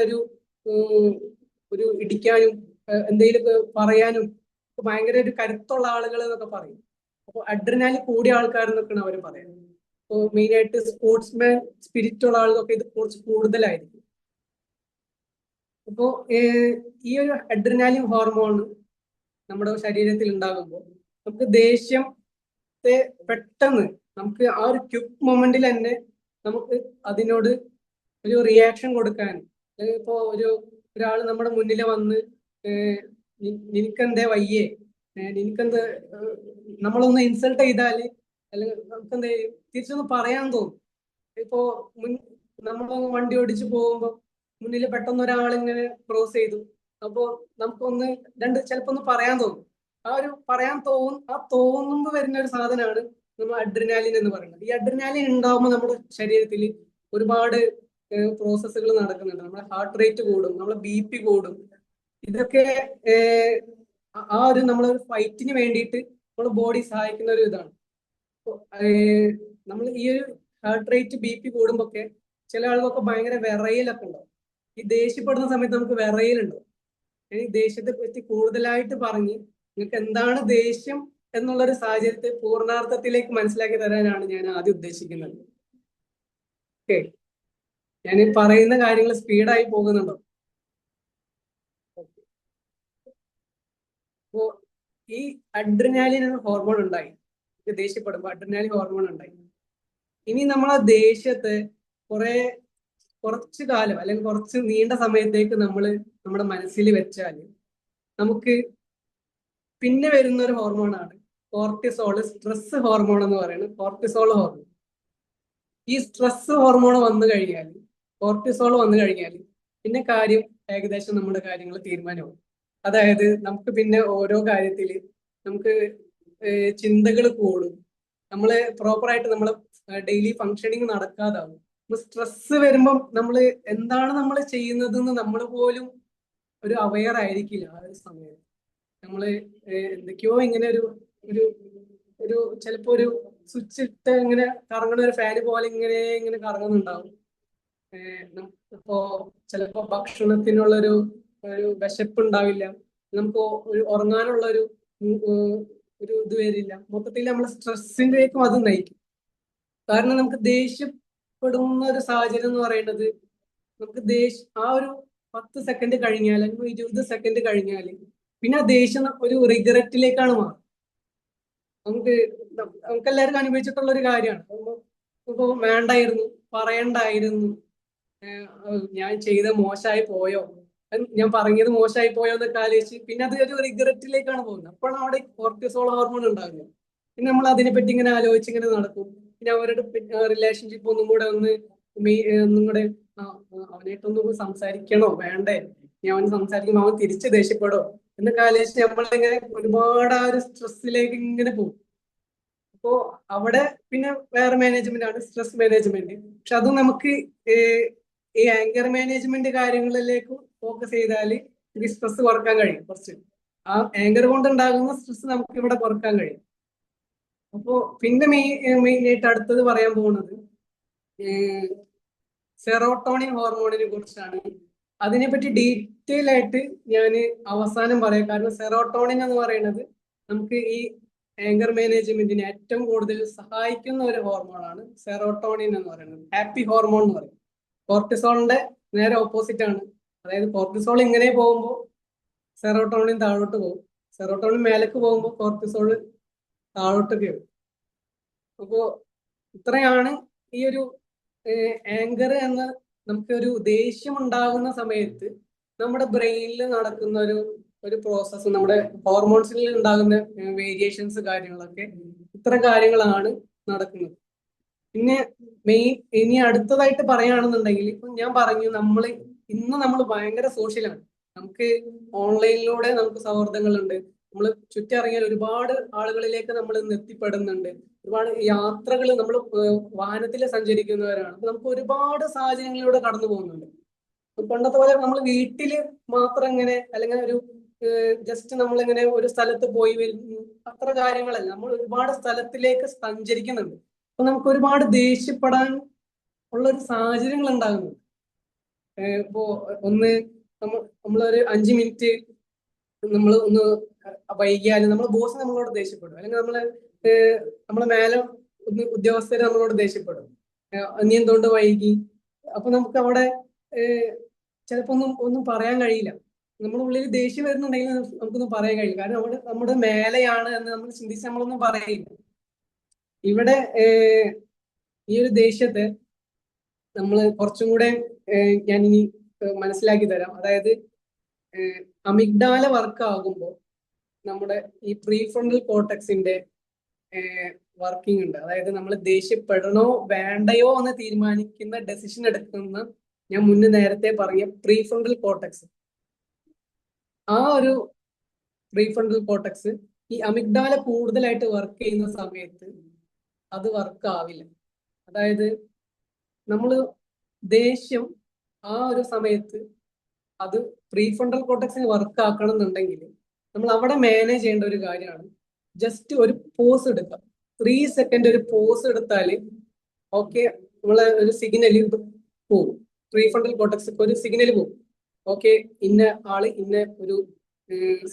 ഒരു ഇടിക്കാനും എന്തെങ്കിലുമൊക്കെ പറയാനും ഭയങ്കര ഒരു കരുത്തുള്ള ആളുകൾ എന്നൊക്കെ പറയും. അപ്പോൾ അഡ്രിനാലിൻ കൂടിയ ആൾക്കാരെന്നൊക്കെയാണ് അവർ പറയുന്നത്. അപ്പോൾ മെയിനായിട്ട് സ്പോർട്സ്മാൻ സ്പിരിറ്റ് ഉള്ള ആളുകൾക്ക് ഇത് കുറച്ച് കൂടുതലായിരിക്കും. അപ്പോൾ ഈ ഒരു അഡ്രിനാലിൻ ഹോർമോൺ നമ്മുടെ ശരീരത്തിൽ ഉണ്ടാകുമ്പോൾ നമുക്ക് ദേഷ്യത്തെ പെട്ടെന്ന് നമുക്ക് ആ ഒരു ക്വിക്ക് മൊമെന്റിൽ തന്നെ നമുക്ക് അതിനോട് ഒരു റിയാക്ഷൻ കൊടുക്കാൻ, അല്ലെങ്കിൽ ഇപ്പോ ഒരാൾ നമ്മുടെ മുന്നിൽ വന്ന് നിനക്കെന്തേ വയ്യേ, നിനക്കെന്ത് നമ്മളൊന്ന് ഇൻസൾട്ട് ചെയ്താല് അല്ലെങ്കിൽ നമുക്കെന്ത് തിരിച്ചൊന്ന് പറയാൻ തോന്നും. ഇപ്പോ നമ്മൾ വണ്ടി ഓടിച്ചു പോകുമ്പോൾ മുന്നിൽ പെട്ടെന്ന് ഒരാളിങ്ങനെ ക്രോസ് ചെയ്തു, അപ്പോൾ നമുക്കൊന്ന് ചിലപ്പോ ഒന്ന് പറയാൻ തോന്നും. ആ തോന്നുമ്പോൾ വരുന്ന ഒരു സാധനമാണ് നമ്മൾ അഡ്രിനാലിൻ എന്ന് പറയുന്നത്. ഈ അഡ്രിനാലിൻ ഉണ്ടാവുമ്പോൾ നമ്മുടെ ശരീരത്തിൽ ഒരുപാട് പ്രോസസ്സുകൾ നടക്കുന്നുണ്ട്. നമ്മുടെ ഹാർട്ട് റേറ്റ് കൂടും, നമ്മുടെ BP കൂടും. ഇതൊക്കെ ആ ഒരു നമ്മളൊരു ഫൈറ്റിന് വേണ്ടിയിട്ട് നമ്മുടെ ബോഡി സഹായിക്കുന്ന ഒരു ഇതാണ്. നമ്മൾ ഈ ഒരു ഹാർട്ട് റേറ്റ് BP കൂടുമ്പോ ഒക്കെ ചില ആളുകൾക്ക് ഭയങ്കര വിറയലൊക്കെ ഉണ്ടാവും. ഈ ദേഷ്യപ്പെടുന്ന സമയത്ത് നമുക്ക് വിറയലുണ്ടാവും. ഈ ദേഷ്യത്തെ പറ്റി കൂടുതലായിട്ട് പറഞ്ഞ് നിങ്ങൾക്ക് എന്താണ് ദേഷ്യം എന്നുള്ളൊരു സാഹചര്യത്തെ പൂർണ്ണാർത്ഥത്തിലേക്ക് മനസ്സിലാക്കി തരാനാണ് ഞാൻ ആദ്യം ഉദ്ദേശിക്കുന്നത്. ഓക്കെ, ഞാൻ ഈ പറയുന്ന കാര്യങ്ങൾ സ്പീഡായി പോകുന്നുണ്ടോ? അപ്പോ ഈ അഡ്രിനാലിൻ എന്ന ഹോർമോൺ ഉണ്ടായി. ദേഷ്യപ്പെടുമ്പോൾ അഡ്രിനാലിൻ ഹോർമോൺ ഉണ്ടായി. ഇനി നമ്മളെ ദേഷ്യത്തെ കുറച്ച് കാലം അല്ലെങ്കിൽ കുറച്ച് നീണ്ട സമയത്തേക്ക് നമ്മൾ നമ്മുടെ മനസ്സിൽ വെച്ചാൽ നമുക്ക് പിന്നെ വരുന്ന ഒരു ഹോർമോണാണ് കോർട്ടിസോൾ, സ്ട്രെസ് ഹോർമോൺ എന്ന് പറയുന്നത് കോർട്ടിസോൾ ഹോർമോൺ. ഈ സ്ട്രെസ് ഹോർമോൺ വന്നു കഴിഞ്ഞാൽ, കോർട്ടിസോൾ വന്നു കഴിഞ്ഞാൽ പിന്നെ കാര്യം ഏകദേശം നമ്മുടെ കാര്യങ്ങൾ തീരുമാനമാവും. അതായത് നമുക്ക് പിന്നെ ഓരോ കാര്യത്തിൽ നമുക്ക് ചിന്തകൾ കൂടും, നമ്മള് പ്രോപ്പറായിട്ട് നമ്മളെ ഡെയിലി ഫങ്ഷനിങ് നടക്കാതാവും. സ്ട്രെസ് വരുമ്പം നമ്മൾ എന്താണ് നമ്മൾ ചെയ്യുന്നതെന്ന് നമ്മൾ പോലും ഒരു അവെയർ ആയിരിക്കില്ല ആ ഒരു സമയത്ത്. നമ്മള് എന്തൊക്കെയോ ഇങ്ങനെ ഒരു ഒരു ഒരു ചിലപ്പോ ഒരു സ്വിച്ച് ഇട്ട് ഇങ്ങനെ കറങ്ങുന്ന ഒരു ഫാന് പോലെ ഇങ്ങനെ ഇങ്ങനെ കറങ്ങുന്നുണ്ടാവും. ഇപ്പോ ചിലപ്പോ ഭക്ഷണത്തിനുള്ളൊരു ഒരു വിശപ്പ് ഉണ്ടാവില്ല, നമുക്ക് ഒരു ഉറങ്ങാനുള്ള ഒരു ഇത് വരില്ല. മൊത്തത്തിൽ നമ്മൾ സ്ട്രെസ്സിലേക്കും അത് നയിക്കും. കാരണം നമുക്ക് ദേഷ്യപ്പെടുന്ന ഒരു സാഹചര്യം എന്ന് പറയുന്നത് നമുക്ക് ആ ഒരു 10 സെക്കൻഡ് കഴിഞ്ഞാൽ അല്ലെങ്കിൽ 20 സെക്കൻഡ് കഴിഞ്ഞാൽ പിന്നെ ആ ദേഷ്യം ഒരു റിഗ്രറ്റിലേക്കാണ് മാറും. നമുക്ക് എല്ലാവർക്കും അനുഭവിച്ചിട്ടുള്ള ഒരു കാര്യമാണ്. ഇപ്പൊ വേണ്ടായിരുന്നു, പറയണ്ടായിരുന്നു, ഞാൻ ചെയ്ത മോശമായി പോയോ, ഞാൻ പറഞ്ഞത് മോശമായി പോയോ എന്നൊക്കെ ആലോചിച്ച് പിന്നെ അത് ഒരു റിഗ്രറ്റിലേക്കാണ് പോകുന്നത്. അപ്പോഴാണ് അവിടെ കോർട്ടിസോൾ ഹോർമോൺ ഉണ്ടാകുന്നത്. പിന്നെ നമ്മൾ അതിനെപ്പറ്റി ഇങ്ങനെ ആലോചിച്ച് ഇങ്ങനെ നടക്കും. പിന്നെ അവരുടെ റിലേഷൻഷിപ്പ് ഒന്നും കൂടെ ഒന്നും കൂടെ അവനായിട്ടൊന്നും സംസാരിക്കണോ വേണ്ടേ, ഞാൻ അവന് സംസാരിക്കുമ്പോൾ അവൻ തിരിച്ച് ദേഷ്യപ്പെടോ എന്നൊക്കെ ആലോചിച്ച് നമ്മളിങ്ങനെ ഒരുപാട് ആ ഒരു സ്ട്രെസ്സിലേക്ക് ഇങ്ങനെ പോകും. അപ്പോ അവിടെ പിന്നെ വേറെ മാനേജ്മെന്റ് ആണ് സ്ട്രെസ് മാനേജ്മെന്റ്. പക്ഷെ അത് നമുക്ക് ഈ ആങ്കർ മാനേജ്മെന്റ് കാര്യങ്ങളിലേക്ക് ഫോക്കസ് ചെയ്താൽ ഈ സ്ട്രെസ് കുറക്കാൻ കഴിയും. കുറച്ച് ആ ആങ്കർ കൊണ്ട് ഉണ്ടാകുന്ന സ്ട്രെസ് നമുക്ക് ഇവിടെ കുറക്കാൻ കഴിയും. അപ്പോ പിന്നെ മെയിനായിട്ട് അടുത്തത് പറയാൻ പോകുന്നത് സെറോട്ടോണിൻ ഹോർമോണിനെ കുറിച്ചാണ്. അതിനെപ്പറ്റി ഡീറ്റെയിൽ ആയിട്ട് ഞാൻ അവസാനം പറയാം. കാരണം സെറോട്ടോണിൻ എന്ന് പറയുന്നത് നമുക്ക് ഈ ആങ്കർ മാനേജ്മെന്റിനെ ഏറ്റവും കൂടുതൽ സഹായിക്കുന്ന ഒരു ഹോർമോണാണ് സെറോട്ടോണിൻ എന്ന് പറയുന്നത്. ഹാപ്പി ഹോർമോൺ എന്ന് പറയും. കോർട്ടിസോളിന്റെ നേരെ ഓപ്പോസിറ്റ് ആണ്. അതായത് കോർട്ടിസോൾ ഇങ്ങനെ പോകുമ്പോൾ സെറോട്ടോണിൻ താഴോട്ട് പോകും, സെറോട്ടോണിൻ മേലേക്ക് പോകുമ്പോൾ കോർട്ടിസോൾ താഴോട്ടൊക്കെ വരും. അപ്പോ ഇത്രയാണ് ഈ ഒരു ആങ്കർ എന്ന നമുക്കൊരു ദേഷ്യം ഉണ്ടാകുന്ന സമയത്ത് നമ്മുടെ ബ്രെയിനിൽ നടക്കുന്ന ഒരു പ്രോസസ്സ്, നമ്മുടെ ഹോർമോൺസിൽ ഉണ്ടാകുന്ന വേരിയേഷൻസ് കാര്യങ്ങളൊക്കെ ഇത്ര കാര്യങ്ങളാണ് നടക്കുന്നത്. പിന്നെ ഇനി അടുത്തതായിട്ട് പറയുകയാണെന്നുണ്ടെങ്കിൽ ഇപ്പൊ ഞാൻ പറഞ്ഞു ഇന്ന് നമ്മൾ ഭയങ്കര സോഷ്യലാണ്. നമുക്ക് ഓൺലൈനിലൂടെ നമുക്ക് സൗഹൃദങ്ങളുണ്ട്, നമ്മൾ ചുറ്റിറങ്ങിയാൽ ഒരുപാട് ആളുകളിലേക്ക് നമ്മൾ ഇന്ന് എത്തിപ്പെടുന്നുണ്ട്. ഒരുപാട് യാത്രകൾ നമ്മൾ വാഹനത്തിൽ സഞ്ചരിക്കുന്നവരാണ്. നമുക്ക് ഒരുപാട് സാഹചര്യങ്ങളിലൂടെ കടന്നു പോകുന്നുണ്ട്. പണ്ടത്തെ പോലെ നമ്മൾ വീട്ടില് മാത്രം ഇങ്ങനെ അല്ലെങ്കിൽ ഒരു ജസ്റ്റ് നമ്മളിങ്ങനെ ഒരു സ്ഥലത്ത് പോയി വരുന്നു അത്ര കാര്യങ്ങളല്ല, നമ്മൾ ഒരുപാട് സ്ഥലത്തിലേക്ക് സഞ്ചരിക്കുന്നുണ്ട്. അപ്പൊ നമുക്ക് ഒരുപാട് ദേഷ്യപ്പെടാൻ ഉള്ള ഒരു സാഹചര്യങ്ങൾ ഉണ്ടാകുന്നുണ്ട്. ഇപ്പോ നമ്മളൊരു 5 മിനിറ്റ് നമ്മൾ ഒന്ന് വൈകിയാലും നമ്മളെ ബോസ് നമ്മളോട് ദേഷ്യപ്പെടും, അല്ലെങ്കിൽ നമ്മളെ മേലെ ഉദ്യോഗസ്ഥര് നമ്മളോട് ദേഷ്യപ്പെടും, നീ എന്തുകൊണ്ട് വൈകി. അപ്പൊ നമുക്ക് അവിടെ ചിലപ്പോ ഒന്നും പറയാൻ കഴിയില്ല. നമ്മുടെ ഉള്ളിൽ ദേഷ്യം വരുന്നുണ്ടെങ്കിൽ നമുക്കൊന്നും പറയാൻ കഴിയില്ല. കാരണം നമ്മുടെ മേലെയാണ് എന്ന് നമ്മൾ ചിന്തിച്ച് നമ്മളൊന്നും പറയില്ല. ഇവിടെ ഈ ഒരു ദേഷ്യത്തെ നമ്മൾ കുറച്ചും കൂടെ ഞാൻ ഇനി മനസ്സിലാക്കി തരാം. അതായത് അമിഗ്ഡാല വർക്ക് ആകുമ്പോൾ നമ്മുടെ ഈ പ്രീഫ്രണ്ടൽ കോർട്ടക്സിന്റെ വർക്കിംഗ് ഉണ്ട്. അതായത് നമ്മൾ ദേഷ്യപ്പെടണോ വേണ്ടയോ എന്ന് തീരുമാനിക്കുന്ന ഡെസിഷൻ എടുക്കുന്ന, ഞാൻ മുന്നേ നേരത്തെ പറഞ്ഞ പ്രീഫ്രണ്ടൽ കോർട്ടക്സ്, ആ ഒരു പ്രീഫ്രണ്ടൽ കോർട്ടക്സ് ഈ അമിഗ്ഡാല കൂടുതലായിട്ട് വർക്ക് ചെയ്യുന്ന സമയത്ത് അത് വർക്ക് ആവില്ല. അതായത് നമ്മൾ ദേഷ്യം ആ ഒരു സമയത്ത് അത് പ്രീഫ്രണ്ടൽ കോർട്ടക്സിന് വർക്ക് ആക്കണം എന്നുണ്ടെങ്കിൽ നമ്മൾ അവിടെ മാനേജ് ചെയ്യേണ്ട ഒരു കാര്യമാണ് ജസ്റ്റ് ഒരു പോസ് എടുക്കുക. 3 സെക്കൻഡ് ഒരു പോസ് എടുത്താൽ ഓക്കെ, നമ്മളെ ഒരു സിഗ്നൽ പോകും. പ്രീഫ്രണ്ടൽ കോർട്ടക്സ് ഒരു സിഗ്നൽ പോകും. ഓക്കെ, ഇന്ന ആള് ഇന്ന ഒരു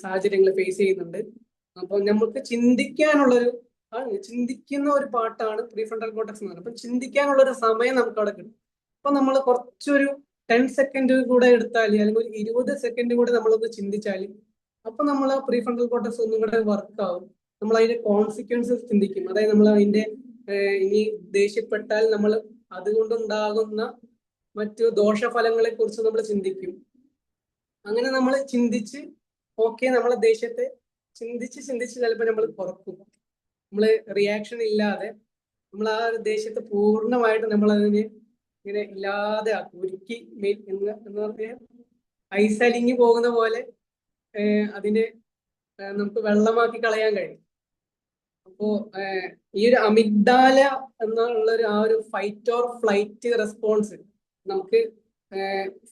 സാഹചര്യങ്ങൾ ഫേസ് ചെയ്യുന്നുണ്ട്. അപ്പൊ നമുക്ക് ചിന്തിക്കുന്ന ഒരു പാട്ടാണ് പ്രീഫ്രണ്ടൽ കോർട്ടക്സ് എന്ന് പറയുന്നത്. അപ്പൊ ചിന്തിക്കാനുള്ള ഒരു സമയം നമുക്ക് അവിടെ കിട്ടും. അപ്പൊ നമ്മൾ കുറച്ചൊരു 10 സെക്കൻഡ് കൂടെ എടുത്താൽ, അല്ലെങ്കിൽ ഒരു 20 സെക്കൻഡ് കൂടെ നമ്മളൊന്ന് ചിന്തിച്ചാൽ, അപ്പൊ നമ്മൾ ആ പ്രീഫ്രണ്ടൽ കോർട്ടക്സ് ഒന്നും കൂടെ വർക്ക് ആവും. നമ്മൾ അതിന്റെ കോൺസിക്വൻസസ് ചിന്തിക്കും. അതായത് നമ്മൾ അതിന്റെ ഇനി ദേഷ്യപ്പെട്ടാൽ നമ്മൾ അതുകൊണ്ടുണ്ടാകുന്ന മറ്റു ദോഷഫലങ്ങളെ കുറിച്ച് നമ്മൾ ചിന്തിക്കും. അങ്ങനെ നമ്മൾ ചിന്തിച്ച് നമ്മളെ ദേഷ്യത്തെ ചിന്തിച്ച് ചിലപ്പോൾ നമ്മൾ കുറക്കും. നമ്മൾ റിയാക്ഷൻ ഇല്ലാതെ നമ്മൾ ആ ഒരു ദേഷ്യത്തെ പൂർണ്ണമായിട്ട് നമ്മൾ അതിനെ ഇങ്ങനെ ഇല്ലാതെ ഉരുക്കി എന്ന് പറഞ്ഞാൽ ഐസ് അലിഞ്ഞു പോകുന്ന പോലെ അതിനെ നമുക്ക് വെള്ളമാക്കി കളയാൻ കഴിയും. അപ്പോ ഈ ഒരു അമിഗ്ഡാല എന്നുള്ള ആ ഒരു ഫൈറ്റ് ഓർ ഫ്ലൈറ്റ് റെസ്പോൺസ്, നമുക്ക്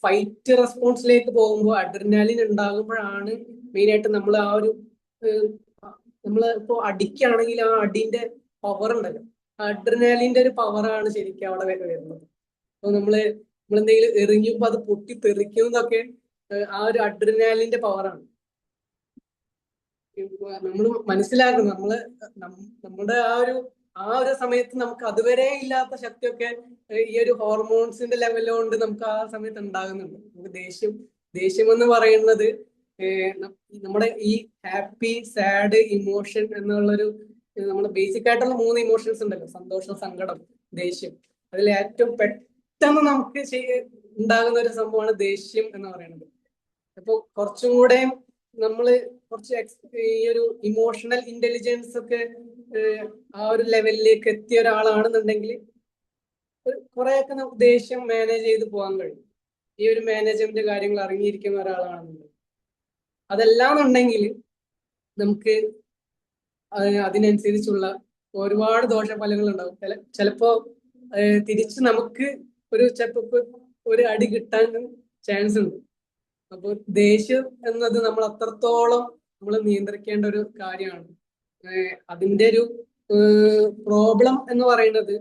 ഫൈറ്റ് റെസ്പോൺസിലേക്ക് പോകുമ്പോൾ അഡ്രിനാലിൻ ഉണ്ടാകുമ്പോഴാണ് മെയിനായിട്ട് നമ്മൾ ആ ഒരു നമ്മൾ ഇപ്പോ അടിക്കുകയാണെങ്കിൽ ആ അടിന്റെ പവർ ഉണ്ടല്ലോ, അഡ്രിനാലിന്റെ ഒരു പവറാണ് ശരിക്കും അവിടെ വരുന്നത്. അപ്പൊ നമ്മളെന്തെങ്കിലും എറിഞ്ഞുമ്പോ അത് പൊട്ടി തെറിക്കുന്നതൊക്കെ ആ ഒരു അഡ്രിനാലിന്റെ പവറാണ്. നമ്മൾ മനസ്സിലാക്കണം, നമ്മുടെ ആ ഒരു സമയത്ത് നമുക്ക് അതുവരെ ഇല്ലാത്ത ശക്തിയൊക്കെ ഈ ഒരു ഹോർമോൺസിന്റെ ലെവലുകൊണ്ട് നമുക്ക് ആ സമയത്ത് ഉണ്ടാകുന്നുണ്ട്. നമുക്ക് ദേഷ്യം എന്ന് പറയുന്നത് നമ്മുടെ ഈ ഹാപ്പി, സാഡ് ഇമോഷൻ എന്നുള്ളൊരു നമ്മുടെ ബേസിക് ആയിട്ടുള്ള 3 ഇമോഷൻസ് ഉണ്ടല്ലോ, സന്തോഷം, സങ്കടം, ദേഷ്യം. അതിൽ ഏറ്റവും പെട്ടെന്ന് നമുക്ക് ഉണ്ടാകുന്ന ഒരു സംഭവമാണ് ദേഷ്യം എന്ന് പറയുന്നത്. അപ്പൊ കുറച്ചും കൂടെ നമ്മള് ഈ ഒരു ഇമോഷണൽ ഇന്റലിജൻസ് ഒക്കെ ആ ഒരു ലെവലിലേക്ക് എത്തിയ ഒരാളാണെന്നുണ്ടെങ്കിൽ കുറെയൊക്കെ നമുക്ക് ദേഷ്യം മാനേജ് ചെയ്ത് പോകാൻ കഴിയും. ഈ ഒരു മാനേജ്മെന്റ് കാര്യങ്ങൾ അറിഞ്ഞിരിക്കുന്ന ഒരാളാണെന്നുണ്ടെങ്കിൽ. അതല്ലാന്നുണ്ടെങ്കിൽ നമുക്ക് അതിനനുസരിച്ചുള്ള ഒരുപാട് ദോഷഫലങ്ങൾ ഉണ്ടാവും. ചിലപ്പോ തിരിച്ച് നമുക്ക് ഒരു അടി കിട്ടാൻ ചാൻസ് ഉണ്ട്. അപ്പോൾ ദേഷ്യം എന്നത് നമ്മൾ അത്രത്തോളം നമ്മൾ നിയന്ത്രിക്കേണ്ട ഒരു കാര്യമാണ്. അതിന്റെ ഒരു പ്രോബ്ലം എന്ന് പറയുന്നത്,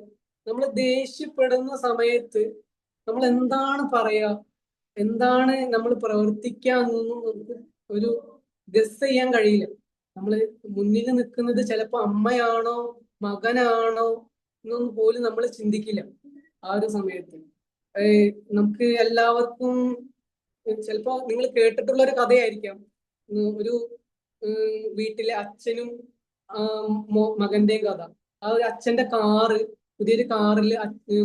നമ്മൾ ദേഷ്യപ്പെടുന്ന സമയത്ത് നമ്മൾ എന്താണ് പറയുക, എന്താണ് നമ്മൾ പ്രവർത്തിക്കുക എന്നൊന്നും നമുക്ക് ഒരു ഗസ് ചെയ്യാൻ കഴിയില്ല. നമ്മൾ മുന്നിൽ നിൽക്കുന്നത് ചിലപ്പോൾ അമ്മയാണോ മകനാണോ എന്നൊന്നും പോലും നമ്മൾ ചിന്തിക്കില്ല ആ ഒരു സമയത്ത്. നമുക്ക് എല്ലാവർക്കും ചിലപ്പോ നിങ്ങൾ കേട്ടിട്ടുള്ള ഒരു കഥയായിരിക്കാം. ഒരു വീട്ടിലെ അച്ഛനും മകന്റെയും കഥ. ആ ഒരു അച്ഛന്റെ പുതിയൊരു കാറിൽ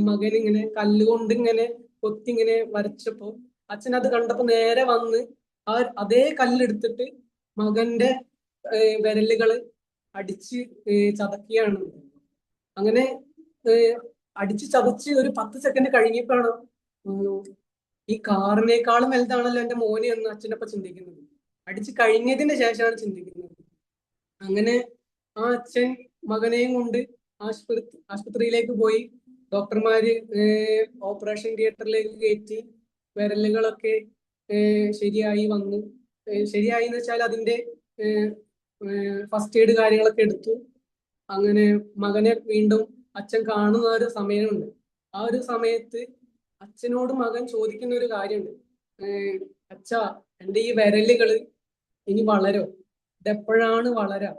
മകൻ ഇങ്ങനെ കല്ലുകൊണ്ട് ഇങ്ങനെ കൊത്തിങ്ങനെ വരച്ചപ്പോ അച്ഛൻ അത് കണ്ടപ്പോ നേരെ വന്ന് അതേ കല്ലെടുത്തിട്ട് മകന്റെ വിരലുകള് അടിച്ച് ചതക്കുകയാണ്. അങ്ങനെ അടിച്ച് ചതച്ച് ഒരു 10 സെക്കൻഡ് കഴിഞ്ഞപ്പോഴാണ് ഈ കാറിനേക്കാളും വലുതാണല്ലോ എന്റെ മോനെ എന്ന് അച്ഛനപ്പ ചിന്തിക്കുന്നത്. അടിച്ച് കഴിഞ്ഞതിന് ശേഷമാണ് ചിന്തിക്കുന്നത്. അങ്ങനെ ആ അച്ഛൻ മകനെയും കൊണ്ട് ആശുപത്രിയിലേക്ക് പോയി. ഡോക്ടർമാര് ഓപ്പറേഷൻ തിയേറ്ററിലേക്ക് കയറ്റി വിരലുകളൊക്കെ ശരിയായി വന്നു. ശരിയായി എന്ന് വെച്ചാൽ അതിന്റെ ഫസ്റ്റ് എയ്ഡ് കാര്യങ്ങളൊക്കെ എടുത്തു. അങ്ങനെ മകനെ വീണ്ടും അച്ഛൻ കാണുന്ന ഒരു സമയമുണ്ട്. ആ ഒരു സമയത്ത് അച്ഛനോട് മകൻ ചോദിക്കുന്ന ഒരു കാര്യമുണ്ട്. അച്ഛാ, എൻ്റെ ഈ വിരലുകള് ഇനി വളരോ? ഇതെപ്പോഴാണ് വളരാ?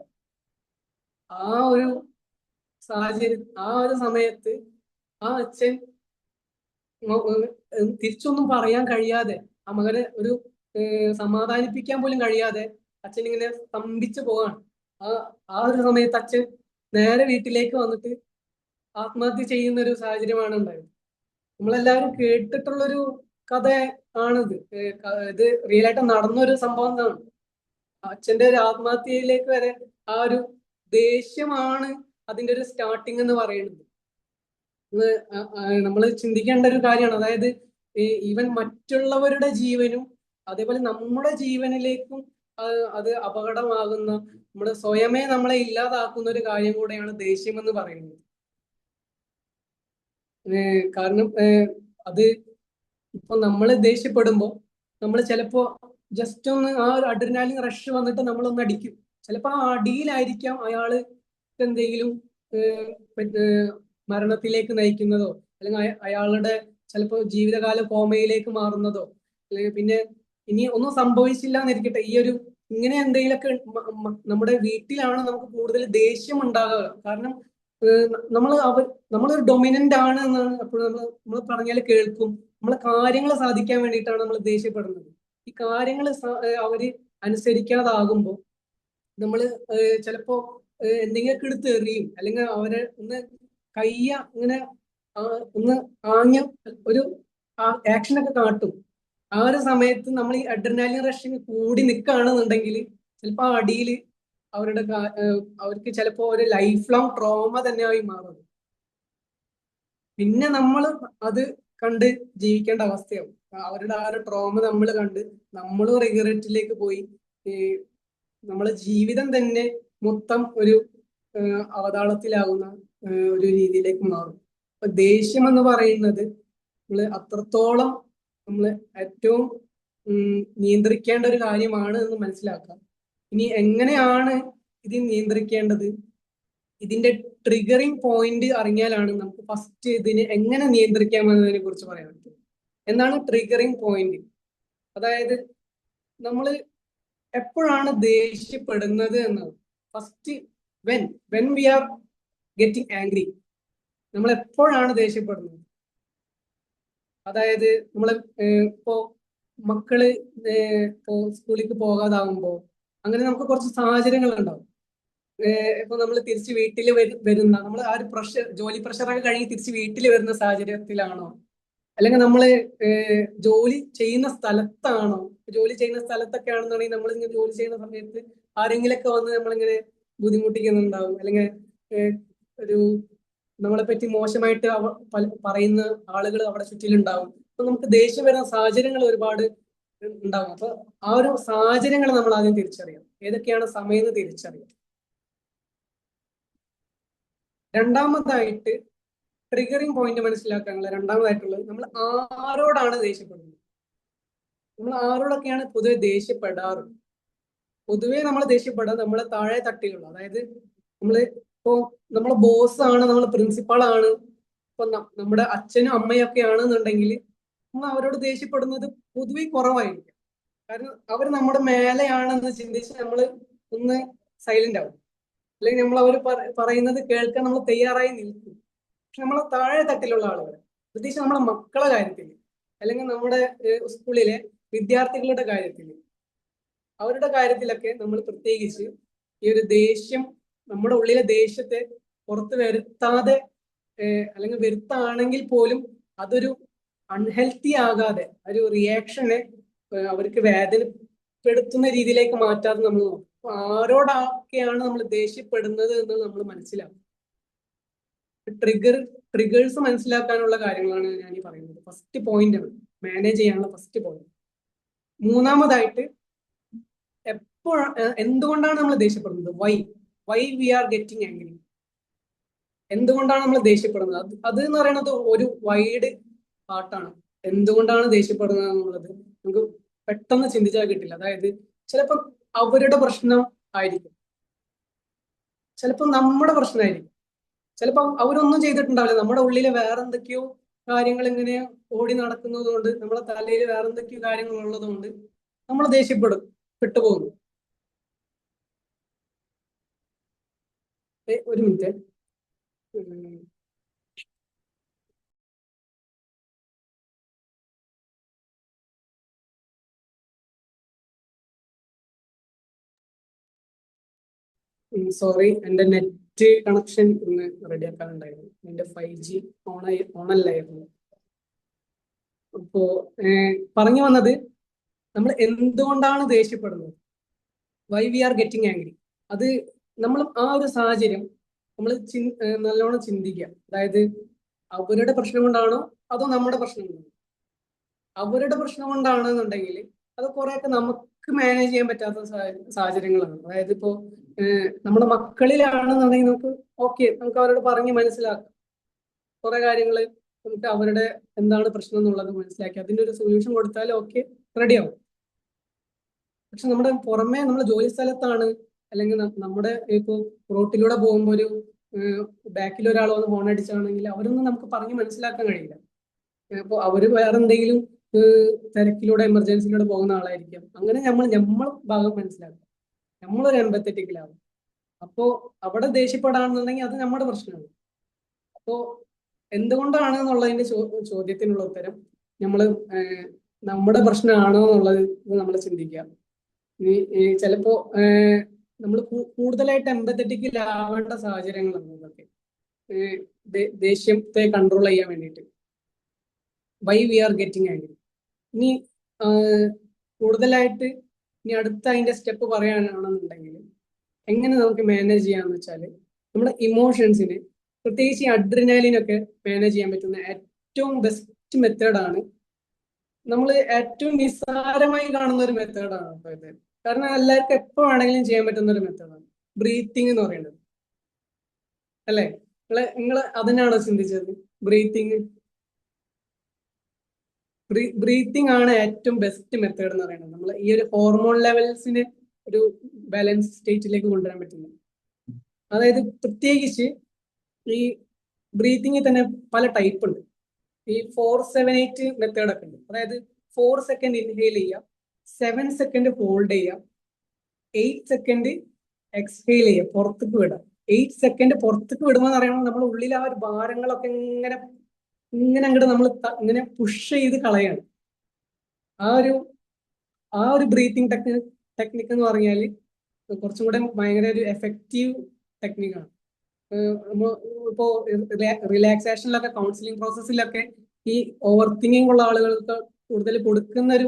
ആ ഒരു സാഹചര്യം, ആ ഒരു സമയത്ത് ആ അച്ഛൻ തിരിച്ചൊന്നും പറയാൻ കഴിയാതെ, ആ മകനെ ഒരു സമാധാനിപ്പിക്കാൻ പോലും കഴിയാതെ അച്ഛൻ ഇങ്ങനെ സ്തംഭിച്ചു പോവാണ്. ആ ഒരു സമയത്ത് അച്ഛൻ നേരെ വീട്ടിലേക്ക് വന്നിട്ട് ആത്മഹത്യ ചെയ്യുന്ന ഒരു സാഹചര്യമാണ് ഉണ്ടായത്. നമ്മളെല്ലാവരും കേട്ടിട്ടുള്ളൊരു കഥ ആണിത്. ഇത് റിയൽ ആയിട്ട് നടന്നൊരു സംഭവം എന്താണ്. അച്ഛന്റെ ഒരു ആത്മഹത്യയിലേക്ക് വരെ ആ ഒരു ദേഷ്യമാണ് അതിന്റെ ഒരു സ്റ്റാർട്ടിങ് എന്ന് പറയുന്നത്. നമ്മൾ ചിന്തിക്കേണ്ട ഒരു കാര്യമാണ്. അതായത് ഈവൻ മറ്റുള്ളവരുടെ ജീവനും അതേപോലെ നമ്മുടെ ജീവനിലേക്കും അത് അപകടമാകുന്ന, നമ്മുടെ സ്വയമേ നമ്മളെ ഇല്ലാതാക്കുന്ന ഒരു കാര്യം കൂടെയാണ് ദേഷ്യം എന്ന് പറയുന്നത്. കാരണം അത് ഇപ്പൊ നമ്മൾ ദേഷ്യപ്പെടുമ്പോൾ നമ്മൾ ചിലപ്പോ ജസ്റ്റ് ഒന്ന് ആ ഒരു അഡ്രിനാലിൻ റഷ് വന്നിട്ട് നമ്മളൊന്ന് അടിക്കും. ചിലപ്പോ ആ അടിയിലായിരിക്കാം അയാള് എന്തെങ്കിലും മരണത്തിലേക്ക് നയിക്കുന്നതോ, അല്ലെങ്കിൽ അയാളുടെ ചിലപ്പോ ജീവിതകാല കോമയിലേക്ക് മാറുന്നതോ, അല്ലെങ്കിൽ പിന്നെ ഇനി ഒന്നും സംഭവിച്ചില്ല എന്നിരിക്കട്ടെ, ഈ ഒരു ഇങ്ങനെ എന്തെങ്കിലുമൊക്കെ നമ്മുടെ വീട്ടിലാണ് നമുക്ക് കൂടുതൽ ദേഷ്യം ഉണ്ടാകുക. കാരണം നമ്മൾ നമ്മളൊരു ഡൊമിനന്റ് ആണ് എന്നാണ് അപ്പോഴും നമ്മൾ പറഞ്ഞാൽ കേൾക്കും. നമ്മളെ കാര്യങ്ങൾ സാധിക്കാൻ വേണ്ടിയിട്ടാണ് നമ്മൾ ദേഷ്യപ്പെടുന്നത്. ഈ കാര്യങ്ങൾ അവര് അനുസരിക്കാതാകുമ്പോൾ നമ്മൾ ചിലപ്പോ എന്തെങ്കിലുമൊക്കെ എടുത്ത് എറിയും, അല്ലെങ്കിൽ അവരെ ഒന്ന് ഇങ്ങനെ ഒന്ന് ആഞ്ഞ ഒരു ആക്ഷനൊക്കെ കാട്ടും. ആ ഒരു സമയത്ത് നമ്മൾ ഈ അഡ്രിനാലിൻ റഷിങ് കൂടി നിൽക്കുകയാണെന്നുണ്ടെങ്കിൽ ചിലപ്പോൾ ആ അടിയിൽ അവർക്ക് ചിലപ്പോ ഒരു ലൈഫ് ലോങ് ട്രോമ തന്നെ ആയി മാറും. പിന്നെ നമ്മൾ അത് കണ്ട് ജീവിക്കേണ്ട അവസ്ഥയാവും. അവരുടെ ആ ഒരു ട്രോമ നമ്മൾ കണ്ട് നമ്മളും റിഗ്രറ്റിലേക്ക് പോയി നമ്മളെ ജീവിതം തന്നെ മൊത്തം ഒരു അവതാളത്തിലാകുന്ന ഒരു രീതിയിലേക്ക് മാറും. അപ്പൊ ദേഷ്യം എന്ന് പറയുന്നത് നമ്മള് അത്രത്തോളം നമ്മൾ ഏറ്റവും നിയന്ത്രിക്കേണ്ട ഒരു കാര്യമാണ് എന്ന് മനസ്സിലാക്കാം. ഇനി എങ്ങനെയാണ് ഇത് നിയന്ത്രിക്കേണ്ടത്? ഇതിന്റെ ട്രിഗറിങ് പോയിന്റ് അറിഞ്ഞാലാണ് നമുക്ക് ഫസ്റ്റ് ഇതിനെ എങ്ങനെ നിയന്ത്രിക്കാമെന്നതിനെ കുറിച്ച് പറയാൻ പറ്റും. എന്താണ് ട്രിഗറിങ് പോയിന്റ്? അതായത് നമ്മൾ എപ്പോഴാണ് ദേഷ്യപ്പെടുന്നത് എന്നത്. First when we are getting angry, നമ്മൾ എപ്പോഴാണ് ദേഷ്യപ്പെടുന്നത്? അതായത് നമ്മള് ഇപ്പോ മക്കള് ഇപ്പോ സ്കൂളിലേക്ക് പോകാതാവുമ്പോ അങ്ങനെ നമുക്ക് കുറച്ച് സാഹചര്യങ്ങൾ ഉണ്ടാവും. ഇപ്പൊ നമ്മൾ തിരിച്ച് വീട്ടിൽ വരുന്ന നമ്മൾ ആ ഒരു ജോലി പ്രഷറൊക്കെ കഴിഞ്ഞ് തിരിച്ച് വീട്ടിൽ വരുന്ന സാഹചര്യത്തിലാണോ, അല്ലെങ്കിൽ നമ്മള് ജോലി ചെയ്യുന്ന സ്ഥലത്താണോ? ജോലി ചെയ്യുന്ന സ്ഥലത്തൊക്കെ ആണെന്നുണ്ടെങ്കിൽ നമ്മൾ ഇങ്ങനെ ജോലി ചെയ്യുന്ന സമയത്ത് ആരെങ്കിലൊക്കെ വന്ന് നമ്മളിങ്ങനെ ബുദ്ധിമുട്ടിക്കുന്നുണ്ടാവും, അല്ലെങ്കിൽ ഒരു നമ്മളെ പറ്റി മോശമായിട്ട് പറയുന്ന ആളുകൾ അവിടെ ചുറ്റിലുണ്ടാവും. അപ്പൊ നമുക്ക് ദേഷ്യം വരുന്ന സാഹചര്യങ്ങൾ ഒരുപാട് ഉണ്ടാവും. അപ്പൊ ആ ഒരു സാഹചര്യങ്ങൾ നമ്മൾ ആദ്യം തിരിച്ചറിയാം, ഏതൊക്കെയാണ് സമയം തിരിച്ചറിയാം. രണ്ടാമതായിട്ട് ട്രിഗറിങ് പോയിന്റ് മനസ്സിലാക്കാനുള്ള രണ്ടാമതായിട്ടുള്ളത്, നമ്മൾ ആരോടാണ് ദേഷ്യപ്പെടുന്നത്. നമ്മൾ ആരോടൊക്കെയാണ് പൊതുവെ ദേഷ്യപ്പെടാറ്? പൊതുവെ നമ്മൾ ദേഷ്യപ്പെടാൻ നമ്മളെ താഴെ തട്ടിലുള്ള, അതായത് നമ്മളെ ബോസ് ആണ്, നമ്മളെ പ്രിൻസിപ്പാൾ ആണ്, ഇപ്പൊ നമ്മുടെ അച്ഛനും അമ്മയും ഒക്കെ ആണെന്നുണ്ടെങ്കിൽ നമ്മൾ അവരോട് ദേഷ്യപ്പെടുന്നത് പൊതുവെ കുറവായിരിക്കും. കാരണം അവർ നമ്മുടെ മേലെയാണെന്ന് ചിന്തിച്ച് നമ്മൾ ഒന്ന് സൈലന്റ് ആവും, അല്ലെങ്കിൽ നമ്മൾ അവർ പറയുന്നത് കേൾക്കാൻ നമ്മൾ തയ്യാറായി നിൽക്കും. പക്ഷെ നമ്മളെ താഴെ തട്ടിലുള്ള ആളുകൾ, പ്രത്യേകിച്ച് നമ്മളെ മക്കളെ കാര്യത്തിൽ, അല്ലെങ്കിൽ നമ്മുടെ സ്കൂളിലെ വിദ്യാർത്ഥികളുടെ കാര്യത്തിൽ, അവരുടെ കാര്യത്തിലൊക്കെ നമ്മൾ പ്രത്യേകിച്ച് ഈ ഒരു ദേഷ്യം, നമ്മുടെ ഉള്ളിലെ ദേഷ്യത്തെ പുറത്ത് വരുത്താതെ, അല്ലെങ്കിൽ വരുത്താണെങ്കിൽ പോലും അതൊരു അൺഹെൽത്തി ആകാതെ ഒരു റിയാക്ഷനെ അവർക്ക് വേദനപ്പെടുത്തുന്ന രീതിയിലേക്ക് മാറ്റാതെ നമ്മൾ നോക്കും. അപ്പൊ ആരോടൊക്കെയാണ് നമ്മൾ ദേഷ്യപ്പെടുന്നത് എന്ന് നമ്മൾ മനസ്സിലാക്കും. ട്രിഗേഴ്സ് മനസ്സിലാക്കാനുള്ള കാര്യങ്ങളാണ് ഞാൻ ഈ പറയുന്നത്. ഫസ്റ്റ് പോയിന്റ് ആണ് മാനേജ് ചെയ്യാനുള്ള ഫസ്റ്റ് പോയിന്റ്. മൂന്നാമതായിട്ട് എന്തുകൊണ്ടാണ് നമ്മൾ ദേഷ്യപ്പെടുന്നത്? Why we are getting angry. എന്തുകൊണ്ടാണ് നമ്മൾ ദേഷ്യപ്പെടുന്നത്? അത് എന്ന് പറയുന്നത് ഒരു വൈഡ് പാർട്ടാണ്. എന്തുകൊണ്ടാണ് ദേഷ്യപ്പെടുന്നത് എന്നുള്ളത് നമുക്ക് പെട്ടെന്ന് ചിന്തിച്ചാൽ കിട്ടില്ല. അതായത് ചിലപ്പോൾ അവരുടെ പ്രശ്നം ആയിരിക്കും, ചിലപ്പോൾ നമ്മുടെ പ്രശ്നമായിരിക്കും, ചിലപ്പോൾ അവരൊന്നും ചെയ്തിട്ടുണ്ടാവില്ല, നമ്മുടെ ഉള്ളിലെ വേറെ എന്തൊക്കെയോ കാര്യങ്ങൾ ഇങ്ങനെ ഓടി നടക്കുന്നത് കൊണ്ട്, നമ്മുടെ തലയിൽ വേറെ എന്തൊക്കെയോ കാര്യങ്ങൾ ഉള്ളത് കൊണ്ട് നമ്മൾ പെട്ടുപോകുന്നു. ഒരു മിനിറ്റ്. സോറി, എന്റെ നെറ്റ് കണക്ഷൻ ഒന്ന് റെഡിയാക്കാനുണ്ടായിരുന്നു. എന്റെ 5G ഓണല്ലായിരുന്നു. അപ്പോ പറഞ്ഞു വന്നത്, നമ്മൾ എന്തുകൊണ്ടാണ് ദേഷ്യപ്പെടുന്നത്, why we are getting angry. അത് നമ്മൾ ആ ഒരു സാഹചര്യം നമ്മൾ നല്ലോണം ചിന്തിക്കുക. അതായത് അവരുടെ പ്രശ്നം കൊണ്ടാണോ അതോ നമ്മുടെ പ്രശ്നം കൊണ്ടാണോ? അവരുടെ പ്രശ്നം കൊണ്ടാണെന്നുണ്ടെങ്കിൽ അത് കുറെയൊക്കെ നമുക്ക് മാനേജ് ചെയ്യാൻ പറ്റാത്ത സാഹചര്യങ്ങളാണ്. അതായത് ഇപ്പോ നമ്മുടെ മക്കളിലാണെന്നുണ്ടെങ്കിൽ നമുക്ക് അവരോട് പറഞ്ഞ് മനസ്സിലാക്കാം കുറെ കാര്യങ്ങൾ, നമുക്ക് അവരുടെ എന്താണ് പ്രശ്നം എന്നുള്ളത് മനസ്സിലാക്കി അതിന്റെ ഒരു സൊല്യൂഷൻ കൊടുത്താൽ റെഡിയാവും. പക്ഷെ നമ്മുടെ പുറമെ നമ്മൾ ജോലി സ്ഥലത്താണ്, അല്ലെങ്കിൽ നമ്മുടെ ഇപ്പോൾ റോട്ടിലൂടെ പോകുമ്പോൾ ഒരു ബാക്കിൽ ഒരാൾ വന്ന് ഹോൺ അടിച്ചാണെങ്കിൽ അവരൊന്നും നമുക്ക് പറഞ്ഞ് മനസ്സിലാക്കാൻ കഴിയില്ല. അപ്പോൾ അവര് വേറെ എന്തെങ്കിലും തിരക്കിലൂടെ എമർജൻസിയിലൂടെ പോകുന്ന ആളായിരിക്കാം. അങ്ങനെ നമ്മൾ ഭാഗം മനസ്സിലാക്കും, നമ്മളൊരു എമ്പത്തറ്റിക്കലാവും. അപ്പോ അവിടെ ദേഷ്യപ്പെടാണെന്നുണ്ടെങ്കിൽ അത് നമ്മുടെ പ്രശ്നമാണ്. അപ്പോ എന്തുകൊണ്ടാണ് എന്നുള്ളതിന്റെ ചോദ്യത്തിനുള്ള ഉത്തരം നമ്മള് നമ്മുടെ പ്രശ്നമാണോ എന്നുള്ളത് നമ്മൾ ചിന്തിക്കുക. ചിലപ്പോ നമ്മൾ കൂടുതലായിട്ട് എമ്പത്തറ്റിക്കൽ ആവേണ്ട സാഹചര്യങ്ങളാണ് ഇതൊക്കെ. ദേഷ്യത്തെ കൺട്രോൾ ചെയ്യാൻ വേണ്ടിയിട്ട് why we are getting angry. ഇനി കൂടുതലായിട്ട് ഇനി അടുത്ത അതിന്റെ സ്റ്റെപ്പ് പറയാനാണെന്നുണ്ടെങ്കിൽ എങ്ങനെ നമുക്ക് മാനേജ് ചെയ്യാന്ന് വെച്ചാല് നമ്മുടെ ഇമോഷൻസിന്, പ്രത്യേകിച്ച് ഈ അഡ്രിനാലിനൊക്കെ മാനേജ് ചെയ്യാൻ പറ്റുന്ന ഏറ്റവും ബെസ്റ്റ് മെത്തേഡാണ്, നമ്മൾ ഏറ്റവും നിസ്സാരമായി കാണുന്ന ഒരു മെത്തേഡാണ് അപ്പൊ ഇത്. കാരണം എല്ലാവർക്കും എപ്പോ വേണമെങ്കിലും ചെയ്യാൻ പറ്റുന്ന ഒരു മെത്തേഡാണ് ബ്രീത്തിങ് എന്ന് പറയുന്നത്. അല്ലേ? നിങ്ങൾ അതിനാണോ ചിന്തിച്ചത്? ബ്രീത്തിങ് ബ്രീത്തിങ് ആണ് ഏറ്റവും ബെസ്റ്റ് മെത്തേഡ് എന്ന് പറയുന്നത്. നമ്മൾ ഈ ഒരു ഹോർമോൺ ലെവൽസിന് ഒരു ബാലൻസ് സ്റ്റേറ്റിലേക്ക് കൊണ്ടുവരാൻ പറ്റുന്നത്. അതായത് പ്രത്യേകിച്ച് ഈ ബ്രീത്തിങ്ങിൽ തന്നെ പല ടൈപ്പ് ഉണ്ട്. ഈ 4-7-8 മെത്തേഡ് ഒക്കെ ഉണ്ട്. അതായത് 4 സെക്കൻഡ് ഇൻഹെയിൽ ചെയ്യുക, 7 സെക്കൻഡ് ഹോൾഡ് ചെയ്യുക, 8 സെക്കൻഡ് എക്സ്ഹെയിൽ ചെയ്യുക, പുറത്തേക്ക് വിടുക. 8 സെക്കൻഡ് പുറത്തേക്ക് വിടുമ്പോൾ എന്ന് പറയുമ്പോൾ നമ്മുടെ ഉള്ളിൽ ആ ഒരു ഭാരങ്ങളൊക്കെ ഇങ്ങനെ ഇങ്ങനെ അങ്ങോട്ട് നമ്മൾ ഇങ്ങനെ പുഷ് ചെയ്ത് കളയാണ്. ആ ഒരു ബ്രീത്തിങ് ടെക്നിക്ക് എന്ന് പറഞ്ഞാൽ കുറച്ചും കൂടെ ഭയങ്കര ഒരു എഫക്റ്റീവ് ടെക്നിക്കാണ്. ഇപ്പോ റിലാക്സേഷനിലൊക്കെ കൗൺസിലിംഗ് പ്രോസസ്സിലൊക്കെ ഈ ഓവർ തിങ്കിങ് ഉള്ള ആളുകൾക്ക് കൂടുതൽ കൊടുക്കുന്ന ഒരു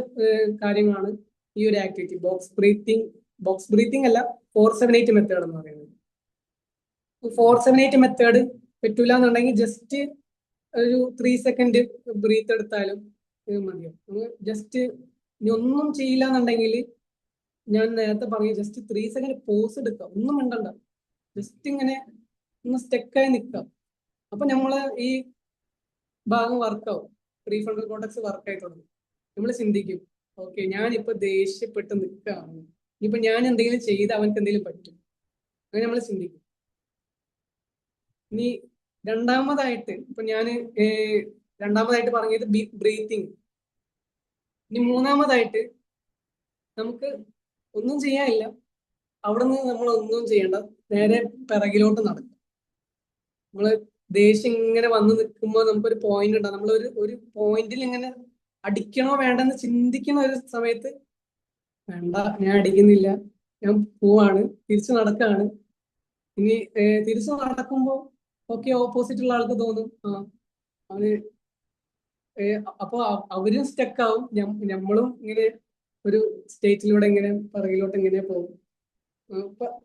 കാര്യമാണ് ഈ ഒരു ആക്ടിവിറ്റി, ബോക്സ് ബ്രീത്തിങ് അല്ല, 4-7-8 മെത്തേഡ് എന്ന് പറയുന്നത്. 4-7-8 മെത്തേഡ് പറ്റൂല എന്നുണ്ടെങ്കിൽ ജസ്റ്റ് ഒരു 3 സെക്കൻഡ് ബ്രീത്ത് എടുത്താലും മതിയാവും. ജസ്റ്റ് ഇനി ഒന്നും ചെയ്യില്ല എന്നുണ്ടെങ്കിൽ ഞാൻ നേരത്തെ പറഞ്ഞു, ജസ്റ്റ് 3 സെക്കൻഡ് പോസ് എടുക്കുക, ഒന്നും മിണ്ടണ്ട, ജസ്റ്റ് ഇങ്ങനെ ഒന്ന് സ്റ്റെക്കായി നിൽക്കുക. അപ്പൊ നമ്മള് ഈ ഭാഗം വർക്കാവും, പ്രീഫ്രണ്ടൽ കോർട്ടെക്സ് വർക്കായി തുടങ്ങും. നമ്മൾ ചിന്തിക്കും, ഓക്കെ ഞാനിപ്പോ ദേഷ്യപ്പെട്ട് നിൽക്കുകയാണ്, ഇനിയിപ്പോ ഞാൻ എന്തെങ്കിലും ചെയ്ത് അവനക്ക് എന്തെങ്കിലും പറ്റും, അങ്ങനെ നമ്മൾ ചിന്തിക്കും. ഇനി രണ്ടാമതായിട്ട് ഇപ്പൊ ഞാൻ രണ്ടാമതായിട്ട് പറഞ്ഞത് ബ്രീത്തിങ്. ഇനി മൂന്നാമതായിട്ട് നമുക്ക് ഒന്നും ചെയ്യാനില്ല, അവിടെ നിന്ന് നമ്മൾ ഒന്നും ചെയ്യേണ്ട, നേരെ പിറകിലോട്ട് നടക്കും. നമ്മള് ദേഷ്യം ഇങ്ങനെ വന്ന് നിൽക്കുമ്പോൾ നമുക്കൊരു പോയിന്റ് ഉണ്ടാവും. നമ്മൾ ഒരു പോയിന്റിൽ ഇങ്ങനെ അടിക്കണോ വേണ്ടെന്ന് ചിന്തിക്കുന്ന ഒരു സമയത്ത് വേണ്ട, ഞാൻ അടിക്കുന്നില്ല, ഞാൻ പോവാണ്, തിരിച്ചു നടക്കാണ്. ഇനി തിരിച്ചു നടക്കുമ്പോ ഓക്കെ ഓപ്പോസിറ്റുള്ള ആൾക്ക് തോന്നും അവന് അപ്പൊ അവരും സ്റ്റക്കാവും, നമ്മളും ഇങ്ങനെ ഒരു സ്റ്റേറ്റിലൂടെ ഇങ്ങനെ പിറകിലോട്ട് ഇങ്ങനെ പോകും.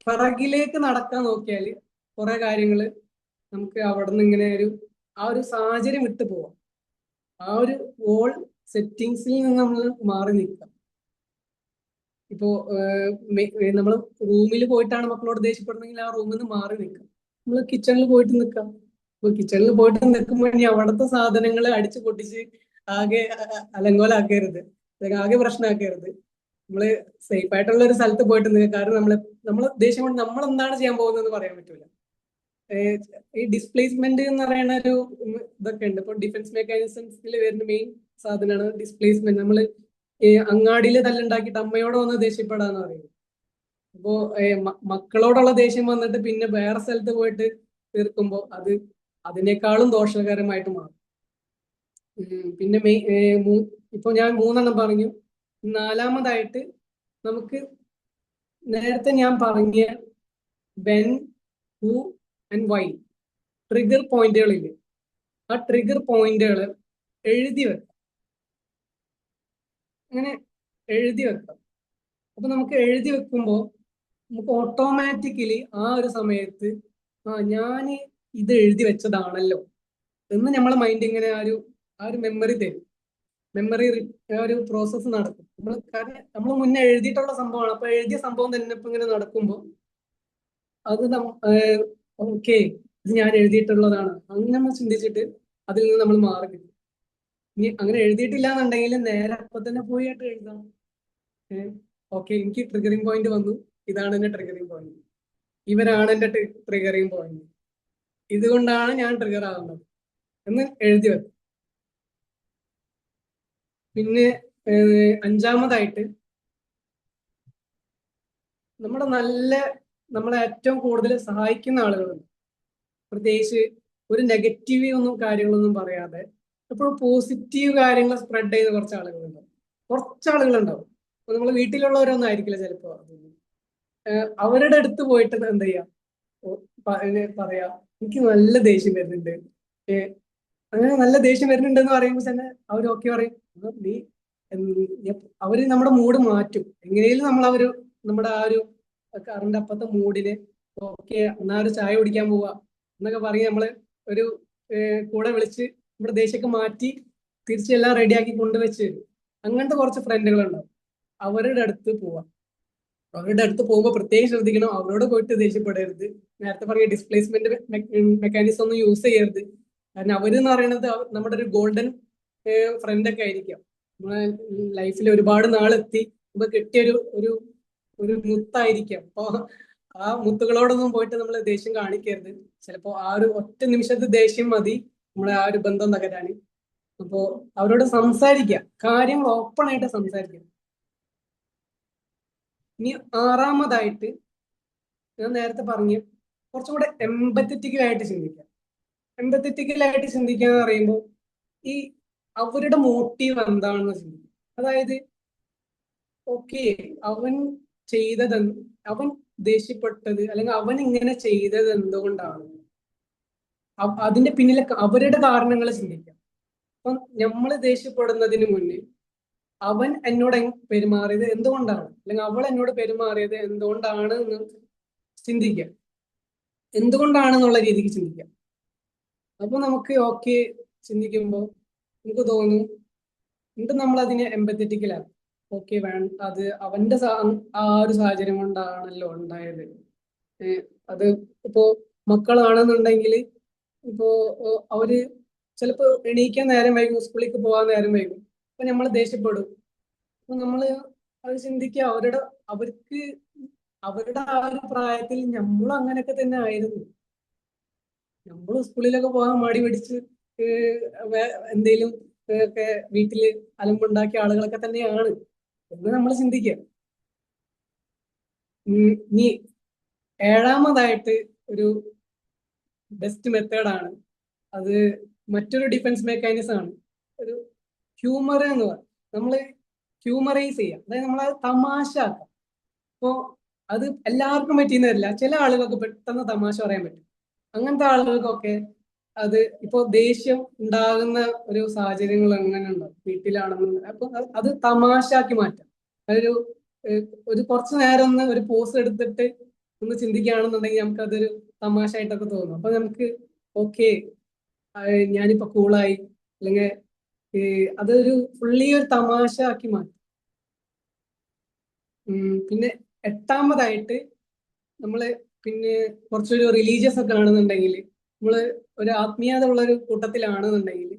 പിറകിലേക്ക് നടക്കാൻ നോക്കിയാല് കുറെ കാര്യങ്ങള് നമുക്ക് അവിടെ നിന്ന് ഇങ്ങനെ ആ ഒരു സാഹചര്യം വിട്ടു പോവാം. ആ ഒരു വോൾ സെറ്റിങ്സിൽ നിന്ന് നമ്മൾ മാറി നിൽക്കാം. ഇപ്പോ നമ്മൾ റൂമിൽ പോയിട്ടാണ് മക്കളോട് ദേഷ്യപ്പെടുന്നെങ്കിൽ ആ റൂമിൽ നിന്ന് മാറി നിൽക്കാം. നമ്മൾ കിച്ചണിൽ പോയിട്ട് നിൽക്കാം. അപ്പൊ കിച്ചണിൽ പോയിട്ട് നിൽക്കുമ്പോൾ ഇനി അവിടുത്തെ സാധനങ്ങൾ അടിച്ചു പൊട്ടിച്ച് ആകെ അലങ്കോലാക്കരുത്, ആകെ പ്രശ്നമാക്കരുത്. നമ്മള് സേഫ് ആയിട്ടുള്ള ഒരു സ്ഥലത്ത് പോയിട്ട് നിൽക്കുക. കാരണം നമ്മള് ദേഷ്യം കൊണ്ട് നമ്മൾ എന്താണ് ചെയ്യാൻ പോകുന്നതെന്ന് പറയാൻ പറ്റൂല. ഈ ഡിസ്പ്ലേസ്മെന്റ് എന്ന് പറയുന്ന ഒരു ഇതൊക്കെ ഉണ്ട്. ഇപ്പൊ ഡിഫൻസ് മെക്കാനിസംസിൽ വരുന്ന മെയിൻ സാധനമാണ് ഡിസ്പ്ലേസ്മെന്റ്. നമ്മള് അങ്ങാടിയിൽ തല്ലുണ്ടാക്കിയിട്ട് അമ്മയോട് വന്ന് ദേഷ്യപ്പെടാന്ന് പറയുന്നത്. അപ്പോ മക്കളോടുള്ള ദേഷ്യം വന്നിട്ട് പിന്നെ വേറെ സ്ഥലത്ത് പോയിട്ട് തീർക്കുമ്പോ അത് അതിനേക്കാളും ദോഷകരമായിട്ട് മാറും. പിന്നെ ഇപ്പൊ ഞാൻ 3 പറഞ്ഞു. നാലാമതായിട്ട് നമുക്ക് നേരത്തെ ഞാൻ പറഞ്ഞ when, who and why trigger പോയിന്റുകളില്ലേ, ആ ട്രിഗർ പോയിന്റുകൾ എഴുതി വെക്കാം. അങ്ങനെ എഴുതി വെക്കാം. അപ്പൊ നമുക്ക് എഴുതി വെക്കുമ്പോൾ നമുക്ക് ഓട്ടോമാറ്റിക്കലി ആ ഒരു സമയത്ത് ഞാൻ ഇത് എഴുതി വെച്ചതാണല്ലോ എന്ന് നമ്മളെ മൈൻഡ് ഇങ്ങനെ ആ ഒരു മെമ്മറി തരും. മെമ്മറി ഒരു പ്രോസസ്സ് നടക്കും. നമ്മൾ മുന്നേ എഴുതിയിട്ടുള്ള സംഭവമാണ്. അപ്പൊ എഴുതിയ സംഭവം തന്നെ ഇപ്പൊ ഇങ്ങനെ നടക്കുമ്പോൾ അത് ഓക്കെ ഇത് ഞാൻ എഴുതിയിട്ടുള്ളതാണ് അങ്ങനെ നമ്മൾ ചിന്തിച്ചിട്ട് അതിൽ നിന്ന് നമ്മൾ മാറി കിട്ടും. ഇനി അങ്ങനെ എഴുതിയിട്ടില്ല എന്നുണ്ടെങ്കിൽ നേരെ അപ്പൊ തന്നെ പോയിട്ട് എഴുതാം. ഓക്കെ എനിക്ക് ട്രിഗറിങ് പോയിന്റ് വന്നു, ഇതാണ് എന്റെ ട്രിഗറിങ് പോയിന്റ്, ഇവരാണ് എന്റെ ട്രിഗറിങ് പോയിന്റ്, ഇതുകൊണ്ടാണ് ഞാൻ ട്രിഗർ ആകുന്നത് എന്ന് എഴുതി വെക്കും. പിന്നെ അഞ്ചാമതായിട്ട് നമ്മുടെ നല്ല നമ്മളെ ഏറ്റവും കൂടുതൽ സഹായിക്കുന്ന ആളുകളുണ്ട്. പ്രത്യേകിച്ച് ഒരു നെഗറ്റീവ് ഒന്നും കാര്യങ്ങളൊന്നും പറയാതെ എപ്പോഴും പോസിറ്റീവ് കാര്യങ്ങൾ സ്പ്രെഡ് ചെയ്യുന്ന കുറച്ച് ആളുകളുണ്ടാവും. കുറച്ച് ആളുകളുണ്ടാവും. അപ്പൊ നമ്മൾ വീട്ടിലുള്ളവരൊന്നും ആയിരിക്കില്ല ചിലപ്പോ. അവരുടെ അടുത്ത് പോയിട്ട് എന്ത് ചെയ്യാം, പറയാ എനിക്ക് നല്ല ദേഷ്യം വരുന്നുണ്ട്, അങ്ങനെ നല്ല ദേഷ്യം വരുന്നുണ്ടെന്ന് പറയുമ്പോൾ തന്നെ അവർ ഓക്കെ പറയും. നീ അവര് നമ്മുടെ മൂഡ് മാറ്റും എങ്ങനെയും. നമ്മുടെ ആ ഒരു കറണ്ട് അപ്പത്തെ മൂഡിന് ഓക്കെ എന്നാ ഒരു ചായ കുടിക്കാൻ പോവാ എന്നൊക്കെ പറഞ്ഞ് നമ്മള് ഒരു കൂടെ വിളിച്ച് നമ്മുടെ ദേഷ്യമൊക്കെ മാറ്റി തിരിച്ചെല്ലാം റെഡിയാക്കി കൊണ്ടുവച്ച് തരും. അങ്ങനത്തെ കുറച്ച് ഫ്രണ്ടുകളുണ്ടാവും. അവരുടെ അടുത്ത് പോവാം. അവരുടെ അടുത്ത് പോകുമ്പോൾ പ്രത്യേകം ശ്രദ്ധിക്കണം. അവരോട് പോയിട്ട് ദേഷ്യപ്പെടരുത്. നേരത്തെ പറഞ്ഞ ഡിസ്പ്ലേസ്മെന്റ് മെക്കാനിസം ഒന്നും യൂസ് ചെയ്യരുത്. കാരണം അവരെന്ന് പറയുന്നത് നമ്മുടെ ഒരു ഗോൾഡൻ ഫ്രണ്ട് ഒക്കെ ആയിരിക്കാം. നമ്മളെ ലൈഫിൽ ഒരുപാട് നാളെത്തി നമ്മൾ കിട്ടിയൊരു ഒരു ഒരു മുത്തായിരിക്കാം. അപ്പൊ ആ മുത്തുകളോടൊന്നും പോയിട്ട് നമ്മൾ ദേഷ്യം കാണിക്കരുത്. ചിലപ്പോ ആ ഒരു ഒറ്റ നിമിഷത്തെ ദേഷ്യം മതി നമ്മളെ ആ ഒരു ബന്ധം തകരാന്. അപ്പോ അവരോട് സംസാരിക്കാം, കാര്യങ്ങൾ ഓപ്പൺ ആയിട്ട് സംസാരിക്കാം. ഇനി ആറാമതായിട്ട് ഞാൻ നേരത്തെ പറഞ്ഞ് കുറച്ചുകൂടെ എമ്പത്തറ്റിക്കലായിട്ട് ചിന്തിക്കാം. എമ്പത്തറ്റിക്കലായിട്ട് ചിന്തിക്കുക എന്ന് പറയുമ്പോൾ ഈ അവരുടെ മോട്ടീവ് എന്താണെന്ന് ചിന്തിക്കും. അതായത് ഓക്കെ അവൻ ചെയ്തത്, അവൻ ദേഷ്യപ്പെട്ടത് അല്ലെങ്കിൽ അവൻ ഇങ്ങനെ ചെയ്തത് എന്തുകൊണ്ടാണ്, അതിന്റെ പിന്നിലെ അവരുടെ കാരണങ്ങൾ ചിന്തിക്കാം. അപ്പം നമ്മൾ ദേഷ്യപ്പെടുന്നതിന് മുന്നേ അവൻ എന്നോട് പെരുമാറിയത് എന്തുകൊണ്ടാണ്, അല്ലെങ്കിൽ അവൾ എന്നോട് പെരുമാറിയത് എന്തുകൊണ്ടാണ് എന്ന് ചിന്തിക്കാം. എന്തുകൊണ്ടാണെന്നുള്ള രീതിക്ക് ചിന്തിക്കാം. അപ്പൊ നമുക്ക് ഓക്കെ ചിന്തിക്കുമ്പോൾ നമുക്ക് തോന്നും എന്നിട്ട് നമ്മൾ അതിനെ എമ്പത്തറ്റിക്കലാണ്. ഓക്കെ അത് അവന്റെ ആ ഒരു സാഹചര്യം കൊണ്ടാണല്ലോ ഉണ്ടായത്. അത് ഇപ്പോ മക്കളാണെന്നുണ്ടെങ്കിൽ ഇപ്പോ അവര് ചിലപ്പോ എണീക്കാൻ നേരം വൈകും, സ്കൂളിലേക്ക് പോകാൻ നേരം വൈകും. അപ്പൊ നമ്മൾ ദേഷ്യപ്പെടും. അപ്പൊ നമ്മള് അത് ചിന്തിക്കുക, അവർക്ക് അവരുടെ ആ ഒരു പ്രായത്തിൽ നമ്മളും അങ്ങനെയൊക്കെ തന്നെ ആയിരുന്നു. നമ്മൾ സ്കൂളിലൊക്കെ പോകാൻ മടി പിടിച്ച് എന്തേലും ഒക്കെ വീട്ടില് അലമ്പുണ്ടാക്കിയ ആളുകളൊക്കെ തന്നെയാണ് എന്ന് നമ്മൾ ചിന്തിക്കുക. ഇനി ഏഴാമതായിട്ട് ഒരു ബെസ്റ്റ് മെത്തേഡാണ്, അത് മറ്റൊരു ഡിഫൻസ് മെക്കാനിസം ആണ്, ഒരു ഹ്യൂമർ എന്ന് പറയും. നമ്മള് ഹ്യൂമറൈസ് ചെയ്യാം, അതായത് നമ്മളെ തമാശ ആക്കാം. അപ്പോ അത് എല്ലാവർക്കും പറ്റിയെന്നല്ല, ചില ആളുകൾക്ക് പെട്ടെന്ന് തമാശ പറയാൻ പറ്റും. അങ്ങനത്തെ ആളുകൾക്കൊക്കെ അത് ഇപ്പോ ദേഷ്യം ഉണ്ടാകുന്ന ഒരു സാഹചര്യങ്ങൾ എങ്ങനെ ഉണ്ടാവും വീട്ടിലാണെന്ന്, അപ്പൊ അത് തമാശാക്കി മാറ്റാം. അതൊരു ഒരു കുറച്ചു നേരം ഒന്ന് ഒരു പോസ് എടുത്തിട്ട് ഒന്ന് ചിന്തിക്കുകയാണെന്നുണ്ടെങ്കിൽ നമുക്ക് അതൊരു തമാശയായിട്ടൊക്കെ തോന്നും. അപ്പൊ നമുക്ക് ഓക്കെ ഞാനിപ്പോ കൂളായി, അല്ലെങ്കിൽ അതൊരു ഫുള്ളി ഒരു തമാശ ആക്കി മാറ്റും. പിന്നെ എട്ടാമതായിട്ട് നമ്മള് പിന്നെ കുറച്ചൊരു റിലീജിയസ് ഒക്കെ ആണെന്നുണ്ടെങ്കിൽ, നമ്മള് ഒരു ആത്മീയത ഉള്ള ഒരു കൂട്ടത്തിലാണെന്നുണ്ടെങ്കിൽ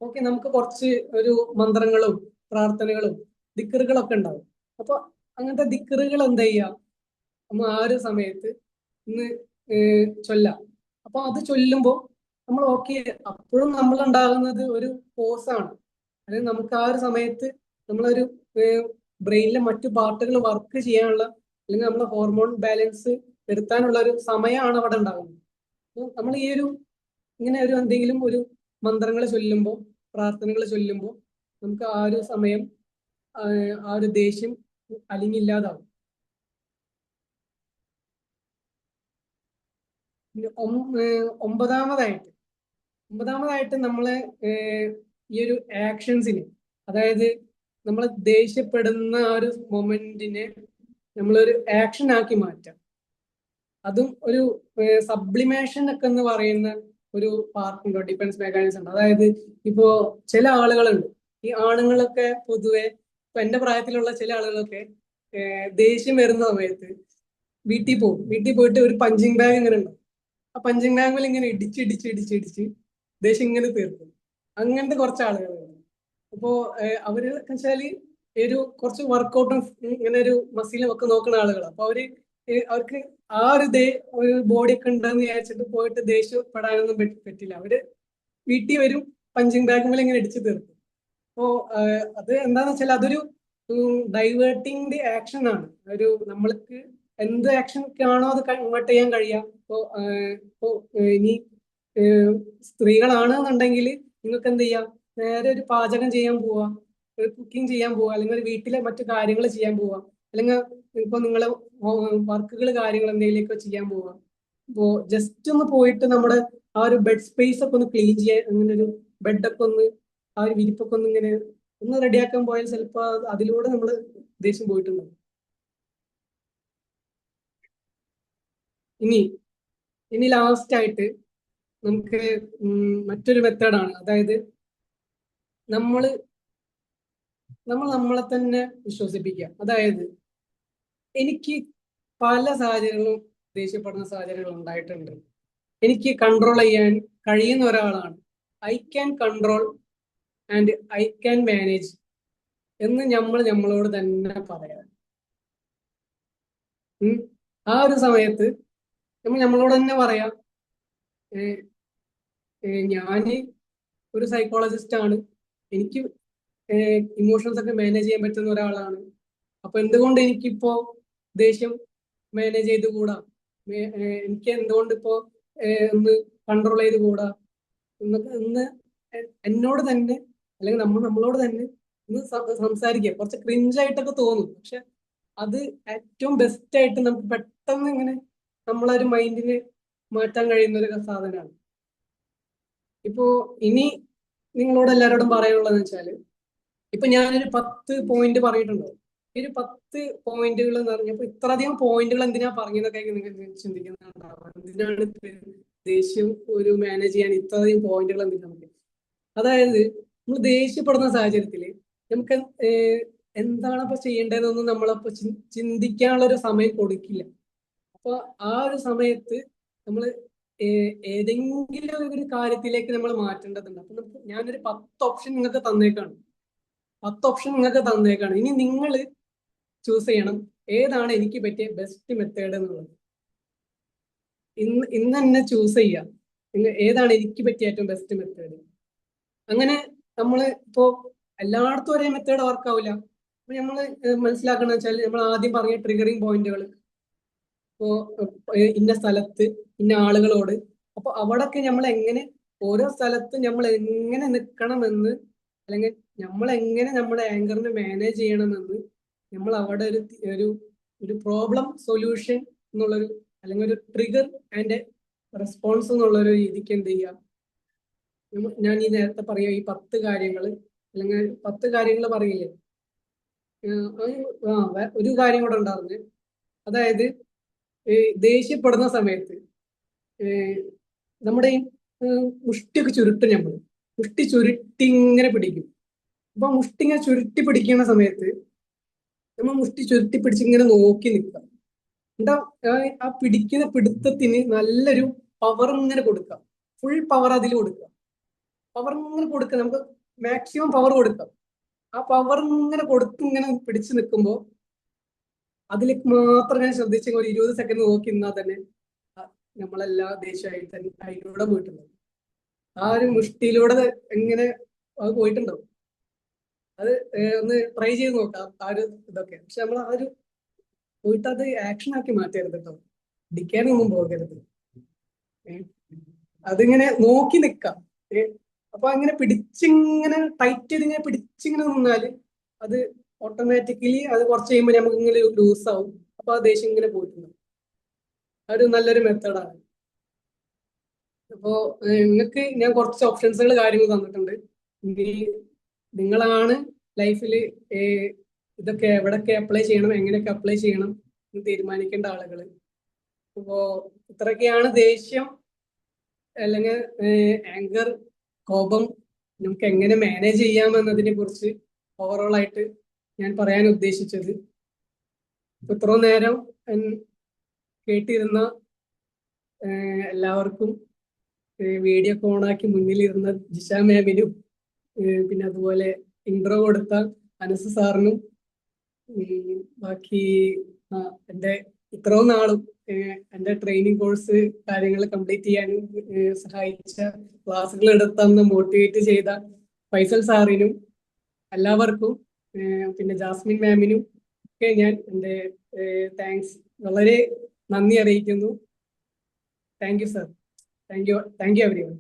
ഓക്കെ നമുക്ക് കുറച്ച് ഒരു മന്ത്രങ്ങളും പ്രാർത്ഥനകളും ദിക്കറുകളൊക്കെ ഉണ്ടാവും. അപ്പൊ അങ്ങനത്തെ ദിക്കറുകൾ എന്ത് ചെയ്യാം, നമ്മൾ ആ ഒരു സമയത്ത് ഇന്ന് ചൊല്ലാം. അപ്പൊ അത് ചൊല്ലുമ്പോൾ നമ്മൾ ഓക്കെ അപ്പോഴും നമ്മൾ ഉണ്ടാകുന്നത് ഒരു പോസാണ്. അതായത് നമുക്ക് ആ ഒരു സമയത്ത് നമ്മളൊരു ബ്രെയിനിലെ മറ്റു പാർട്ടുകൾ വർക്ക് ചെയ്യാനുള്ള അല്ലെങ്കിൽ നമ്മുടെ ഹോർമോൺ ബാലൻസ് വരുത്താനുള്ള ഒരു സമയമാണ് അവിടെ ഉണ്ടാകുന്നത്. അപ്പോൾ നമ്മൾ ഈ ഒരു ഇങ്ങനെ ഒരു എന്തെങ്കിലും ഒരു മന്ത്രങ്ങൾ ചൊല്ലുമ്പോൾ, പ്രാർത്ഥനകൾ ചൊല്ലുമ്പോൾ നമുക്ക് ആ ഒരു സമയം ആ ഒരു ദേഷ്യം അലിങ്ങില്ലാതാവും. പിന്നെ ഒമ്പതാമതായിട്ട് നമ്മള് ഈ ഒരു ആക്ഷൻസിന്, അതായത് നമ്മൾ ദേഷ്യപ്പെടുന്ന ആ ഒരു മൊമെന്റിനെ നമ്മളൊരു ആക്ഷൻ ആക്കി മാറ്റാം. അതും ഒരു സബ്ലിമേഷൻ ഒക്കെ എന്ന് പറയുന്ന ഒരു പാർട്ടുണ്ടോ, ഡിഫൻസ് മെക്കാനിസം ഉണ്ട്. അതായത് ഇപ്പോ ചില ആളുകളുണ്ട്, ഈ ആണുങ്ങളൊക്കെ പൊതുവെ ഇപ്പൊ എന്റെ പ്രായത്തിലുള്ള ചില ആളുകളൊക്കെ ദേഷ്യം വരുന്ന സമയത്ത് വീട്ടിൽ പോയിട്ട് ഒരു പഞ്ചിങ് ബാഗ് ഇങ്ങനെ ഉണ്ട്. ആ പഞ്ചിങ് ബാഗിൽ ഇങ്ങനെ ഇടിച്ച് ദേഷ്യം ഇങ്ങനെ തീർക്കും. അങ്ങനത്തെ കുറച്ച് ആളുകളുണ്ട്. അപ്പോ അവര് വെച്ചാല് ഒരു കുറച്ച് വർക്കൗട്ടും ഇങ്ങനെ ഒരു മസിലും ഒക്കെ നോക്കുന്ന ആളുകളാണ്. അപ്പൊ അവർക്ക് ആ ഒരു ബോഡി ഒക്കെ ഉണ്ടെന്ന് വിചാരിച്ചിട്ട് പോയിട്ട് ദേഷ്യപ്പെടാനൊന്നും പറ്റില്ല. അവര് വീട്ടിൽ വരും, പഞ്ചിങ് ബാഗ് മേലെ ഇങ്ങനെ ഇടിച്ചു തീർക്കും. അപ്പോ അത് എന്താന്ന് വെച്ചാൽ അതൊരു ഡൈവേർട്ടിങ് ദി ആക്ഷൻ ആണ്. നമ്മൾക്ക് എന്ത് ആക്ഷൻ ആണോ അത് കൺവേർട്ട് ചെയ്യാൻ കഴിയാം. ഇപ്പോ ഇനി സ്ത്രീകളാണെന്നുണ്ടെങ്കിൽ നിങ്ങൾക്ക് എന്ത് ചെയ്യാം, നേരെ ഒരു പാചകം ചെയ്യാൻ പോവാ, ഒരു കുക്കിംഗ് ചെയ്യാൻ പോവാ, അല്ലെങ്കിൽ ഒരു വീട്ടിലെ മറ്റു കാര്യങ്ങൾ ചെയ്യാൻ പോവാ, അല്ലെങ്കിൽ ഇപ്പൊ നിങ്ങള് വർക്കുകൾ കാര്യങ്ങൾ എന്തെങ്കിലുമൊക്കെ ചെയ്യാൻ പോവാ. ഇപ്പോ ജസ്റ്റ് ഒന്ന് പോയിട്ട് നമ്മുടെ ആ ഒരു ബെഡ് സ്പേസ് ഒക്കെ ഒന്ന് ക്ലീൻ ചെയ്യാൻ, അങ്ങനെ ഒരു ബെഡൊക്കെ ഒന്ന് ആ ഒരു വിരിപ്പൊക്കെ ഒന്ന് ഇങ്ങനെ ഒന്ന് റെഡിയാക്കാൻ പോയാൽ ചിലപ്പോ അതിലൂടെ നമ്മൾ ദേഷ്യം പോയിട്ടുണ്ടാവും. ഇനി ഇനി ലാസ്റ്റ് ആയിട്ട് നമുക്ക് മറ്റൊരു മെത്തേഡാണ്. അതായത് നമ്മള് നമ്മളെ തന്നെ വിശ്വസിപ്പിക്കുക. അതായത് എനിക്ക് പല സാഹചര്യങ്ങളും ദേഷ്യപ്പെടുന്ന സാഹചര്യങ്ങൾ ഉണ്ടായിട്ടുണ്ട്. എനിക്ക് കൺട്രോൾ ചെയ്യാൻ കഴിയുന്ന ഒരാളാണ്. I can control and I can manage എന്ന് നമ്മളോട് തന്നെ പറയാം. ആ ഒരു സമയത്ത് നമ്മളോട് തന്നെ പറയാം, ഞാന് ഒരു സൈക്കോളജിസ്റ്റ് ആണ്, എനിക്ക് ഇമോഷൻസ് ഒക്കെ മാനേജ് ചെയ്യാൻ പറ്റുന്ന ഒരാളാണ്. അപ്പൊ എന്തുകൊണ്ട് എനിക്കിപ്പോ ദേഷ്യം മാനേജ് ചെയ്ത് കൂടാ, എനിക്ക് എന്തുകൊണ്ട് ഇപ്പോ ഒന്ന് കൺട്രോൾ ചെയ്ത് കൂടാ എന്ന് എന്നോട് തന്നെ, അല്ലെങ്കിൽ നമ്മളോട് തന്നെ ഒന്ന് സംസാരിക്കുക. കുറച്ച് ക്രിഞ്ചായിട്ടൊക്കെ തോന്നും, പക്ഷെ അത് ഏറ്റവും ബെസ്റ്റ് ആയിട്ട് നമുക്ക് പെട്ടെന്ന് ഇങ്ങനെ നമ്മളൊരു മൈൻഡിന് മാറ്റാൻ കഴിയുന്ന ഒരു സാധനമാണ്. ഇപ്പോ ഇനി നിങ്ങളോട് എല്ലാവരോടും പറയാനുള്ളതെന്ന് വെച്ചാല്, ഇപ്പൊ ഞാനൊരു 10 പോയിന്റ് പറഞ്ഞിട്ടുണ്ടോ, ഈ ഒരു 10 പോയിന്റുകൾ എന്ന് പറഞ്ഞപ്പോ ഇത്രയധികം പോയിന്റുകൾ എന്തിനാ പറഞ്ഞതൊക്കെ നിങ്ങൾ ചിന്തിക്കുന്നുണ്ടാവും. എന്തിനാണ് ദേഷ്യം ഒരു മാനേജ് ചെയ്യാൻ ഇത്രയധികം പോയിന്റുകൾ എന്തിനാണ്? അതായത് നമ്മൾ ദേഷ്യപ്പെടുന്ന സാഹചര്യത്തില് നമുക്ക് എന്താണ് അപ്പൊ ചെയ്യേണ്ടതെന്നൊന്നും നമ്മളപ്പോ ചിന്തിക്കാനുള്ള ഒരു സമയം കൊടുക്കില്ല. അപ്പൊ ആ ഒരു സമയത്ത് നമ്മൾ ഏതെങ്കിലും ഒരു കാര്യത്തിലേക്ക് നമ്മൾ മാറ്റേണ്ടതുണ്ട്. അപ്പൊ ഞാനൊരു 10 ഓപ്ഷൻ നിങ്ങൾക്ക് തന്നേക്കാണ്. 10 ഓപ്ഷൻ നിങ്ങൾക്ക് തന്നേക്കാണ്. ഇനി നിങ്ങൾ ചൂസ് ചെയ്യണം ഏതാണ് എനിക്ക് പറ്റിയ ബെസ്റ്റ് മെത്തേഡ് എന്നുള്ളത്. ഇന്ന് തന്നെ ചൂസ് ചെയ്യാം ഏതാണ് എനിക്ക് പറ്റിയ ഏറ്റവും ബെസ്റ്റ് മെത്തേഡ്. അങ്ങനെ നമ്മൾ ഇപ്പോ എല്ലായിടത്തും ഒരേ മെത്തേഡ് വർക്ക് ആവില്ല. അപ്പൊ നമ്മൾ മനസ്സിലാക്കണം വെച്ചാൽ, നമ്മൾ ആദ്യം പറഞ്ഞ ട്രിഗറിങ് പോയിന്റുകൾ, ഇപ്പോ ഇന്ന സ്ഥലത്ത് ഇന്ന ആളുകളോട്, അപ്പൊ അവിടൊക്കെ നമ്മൾ എങ്ങനെ ഓരോ സ്ഥലത്തും നമ്മൾ എങ്ങനെ നിൽക്കണമെന്ന്, അല്ലെങ്കിൽ നമ്മൾ എങ്ങനെ നമ്മുടെ ആങ്കറിനെ മാനേജ് ചെയ്യണമെന്ന് നമ്മൾ അവിടെ ഒരു ഒരു പ്രോബ്ലം സൊല്യൂഷൻ എന്നുള്ളൊരു, അല്ലെങ്കിൽ ഒരു ട്രിഗർ ആൻഡ് റെസ്പോൺസ് എന്നുള്ളൊരു രീതിക്ക് എന്ത് ചെയ്യാം, ഞാൻ ഈ നേരത്തെ പറയാം ഈ 10 കാര്യങ്ങൾ, അല്ലെങ്കിൽ 10 കാര്യങ്ങൾ പറയില്ലേ, ഒരു കാര്യം കൂടെ ഉണ്ടായിരുന്നു. അതായത് ദേഷ്യപ്പെടുന്ന സമയത്ത് നമ്മുടെ ഈ മുഷ്ടിയൊക്കെ ചുരുട്ടും, മുഷ്ടി ചുരുട്ടി ഇങ്ങനെ പിടിക്കും. അപ്പൊ മുഷ്ടി ഇങ്ങനെ ചുരുട്ടി പിടിക്കുന്ന സമയത്ത് നമ്മൾ മുഷ്ടി ചുരുട്ടി പിടിച്ച് ഇങ്ങനെ നോക്കി നിൽക്കാം. എന്താ ആ പിടിക്കുന്ന പിടുത്തത്തിന് നല്ലൊരു പവർ ഇങ്ങനെ കൊടുക്കാം, ഫുൾ പവർ അതിൽ കൊടുക്കാം. പവർ ഇങ്ങനെ കൊടുക്കുക, നമുക്ക് മാക്സിമം പവർ കൊടുക്കാം. ആ പവർ ഇങ്ങനെ കൊടുത്ത് ഇങ്ങനെ പിടിച്ചു നിൽക്കുമ്പോൾ അതിലേക്ക് മാത്രം ഞാൻ ശ്രദ്ധിച്ച ഒരു 20 സെക്കൻഡ് നോക്കി നിന്നാൽ തന്നെ നമ്മളെല്ലാ ദേഷ്യമായി തന്നെ അതിലൂടെ പോയിട്ടുണ്ടാവും. ആ ഒരു മുഷ്ടിയിലൂടെ എങ്ങനെ അത് പോയിട്ടുണ്ടാവും. അത് ഒന്ന് ട്രൈ ചെയ്ത് നോക്കാം ആ ഒരു ഇതൊക്കെ. പക്ഷെ നമ്മൾ ആ ഒരു പോയിട്ട് അത് ആക്ഷൻ ആക്കി മാറ്റരുത് കേട്ടോ, ഇടിക്കാനൊന്നും പോകരുത്. അതിങ്ങനെ നോക്കി നിൽക്കാം. അപ്പൊ അങ്ങനെ പിടിച്ചിങ്ങനെ ടൈറ്റ് ചെയ്ത് ഇങ്ങനെ പിടിച്ചിങ്ങനെ നിന്നാല് അത് ഓട്ടോമാറ്റിക്കലി അത് കുറച്ച് കഴിയുമ്പോൾ നമുക്ക് ഇങ്ങനെ ലൂസ് ആവും. അപ്പൊ ആ ദേഷ്യം ഇങ്ങനെ പോയിട്ടുണ്ട്. ഒരു നല്ലൊരു മെത്തേഡാണ്. അപ്പോ നിങ്ങൾക്ക് ഞാൻ കുറച്ച് ഓപ്ഷൻസുകൾ കാര്യങ്ങൾ തന്നിട്ടുണ്ട്. ഇനി നിങ്ങളാണ് ലൈഫിൽ ഇതൊക്കെ എവിടൊക്കെ അപ്ലൈ ചെയ്യണം, എങ്ങനെയൊക്കെ അപ്ലൈ ചെയ്യണം എന്ന് തീരുമാനിക്കേണ്ട ആളുകൾ. അപ്പോ ഇത്രയൊക്കെയാണ് ദേഷ്യം അല്ലെങ്കിൽ ആങ്കർ, കോപം നമുക്ക് എങ്ങനെ മാനേജ് ചെയ്യാം എന്നതിനെ കുറിച്ച് ഓവറോൾ ആയിട്ട് ഞാൻ പറയാൻ ഉദ്ദേശിച്ചത്. ഇത്രയും നേരം കേട്ടിരുന്ന എല്ലാവർക്കും, വീഡിയോ ഒക്കെ ഓണാക്കി മുന്നിലിരുന്ന ജിഷ മാമിനും, പിന്നെ അതുപോലെ ഇൻട്രോ കൊടുത്ത അനസ് സാറിനും, ബാക്കി എൻ്റെ ഇത്രയും നാളും എൻ്റെ ട്രെയിനിങ് കോഴ്സ് കാര്യങ്ങൾ കംപ്ലീറ്റ് ചെയ്യാനും സഹായിച്ച, ക്ലാസ്സുകൾ എടുത്തന്ന് മോട്ടിവേറ്റ് ചെയ്ത ഫൈസൽ സാറിനും എല്ലാവർക്കും, പിന്നെ ജാസ്മിൻ മാമിനും ഒക്കെ ഞാൻ എൻ്റെ താങ്ക്സ് വളരെ നന്ദി അറിയിക്കുന്നു. Thank you sir. Thank you every one.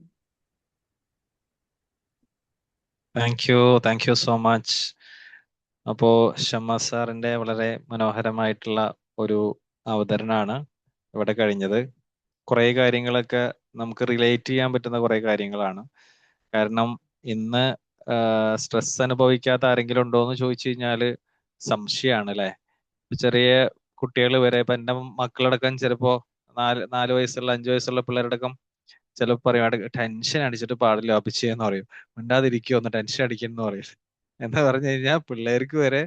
Thank you so much. അപ്പോ ഷമ്മ സാറിന്റെ വളരെ മനോഹരമായിട്ടുള്ള ഒരു അവതരണമാണ് ഇവിടെ കഴിഞ്ഞത്. കുറെ കാര്യങ്ങളൊക്കെ നമുക്ക് റിലേറ്റ് ചെയ്യാൻ പറ്റുന്ന കുറെ കാര്യങ്ങളാണ്. കാരണം ഇന്ന് സ്ട്രെസ് അനുഭവിക്കാത്ത ആരെങ്കിലും ഉണ്ടോ എന്ന് ചോദിച്ചു കഴിഞ്ഞാല് സംശയമാണ് അല്ലെ. ചെറിയ കുട്ടികൾ വരെ ഇപ്പൊ എന്റെ മക്കളടക്കം ചിലപ്പോ 4 വയസ്സുള്ള 5 വയസ്സുള്ള പിള്ളേരടക്കം ചിലപ്പോ പറയും ടെൻഷൻ അടിച്ചിട്ട് പാടില്ല അപ്പിച്ചെന്ന് പറയും. മിണ്ടാതിരിക്കുവോ ഒന്ന് ടെൻഷൻ അടിക്കുന്നു പറയും. എന്താ പറഞ്ഞു കഴിഞ്ഞാൽ പിള്ളേർക്ക് വരെ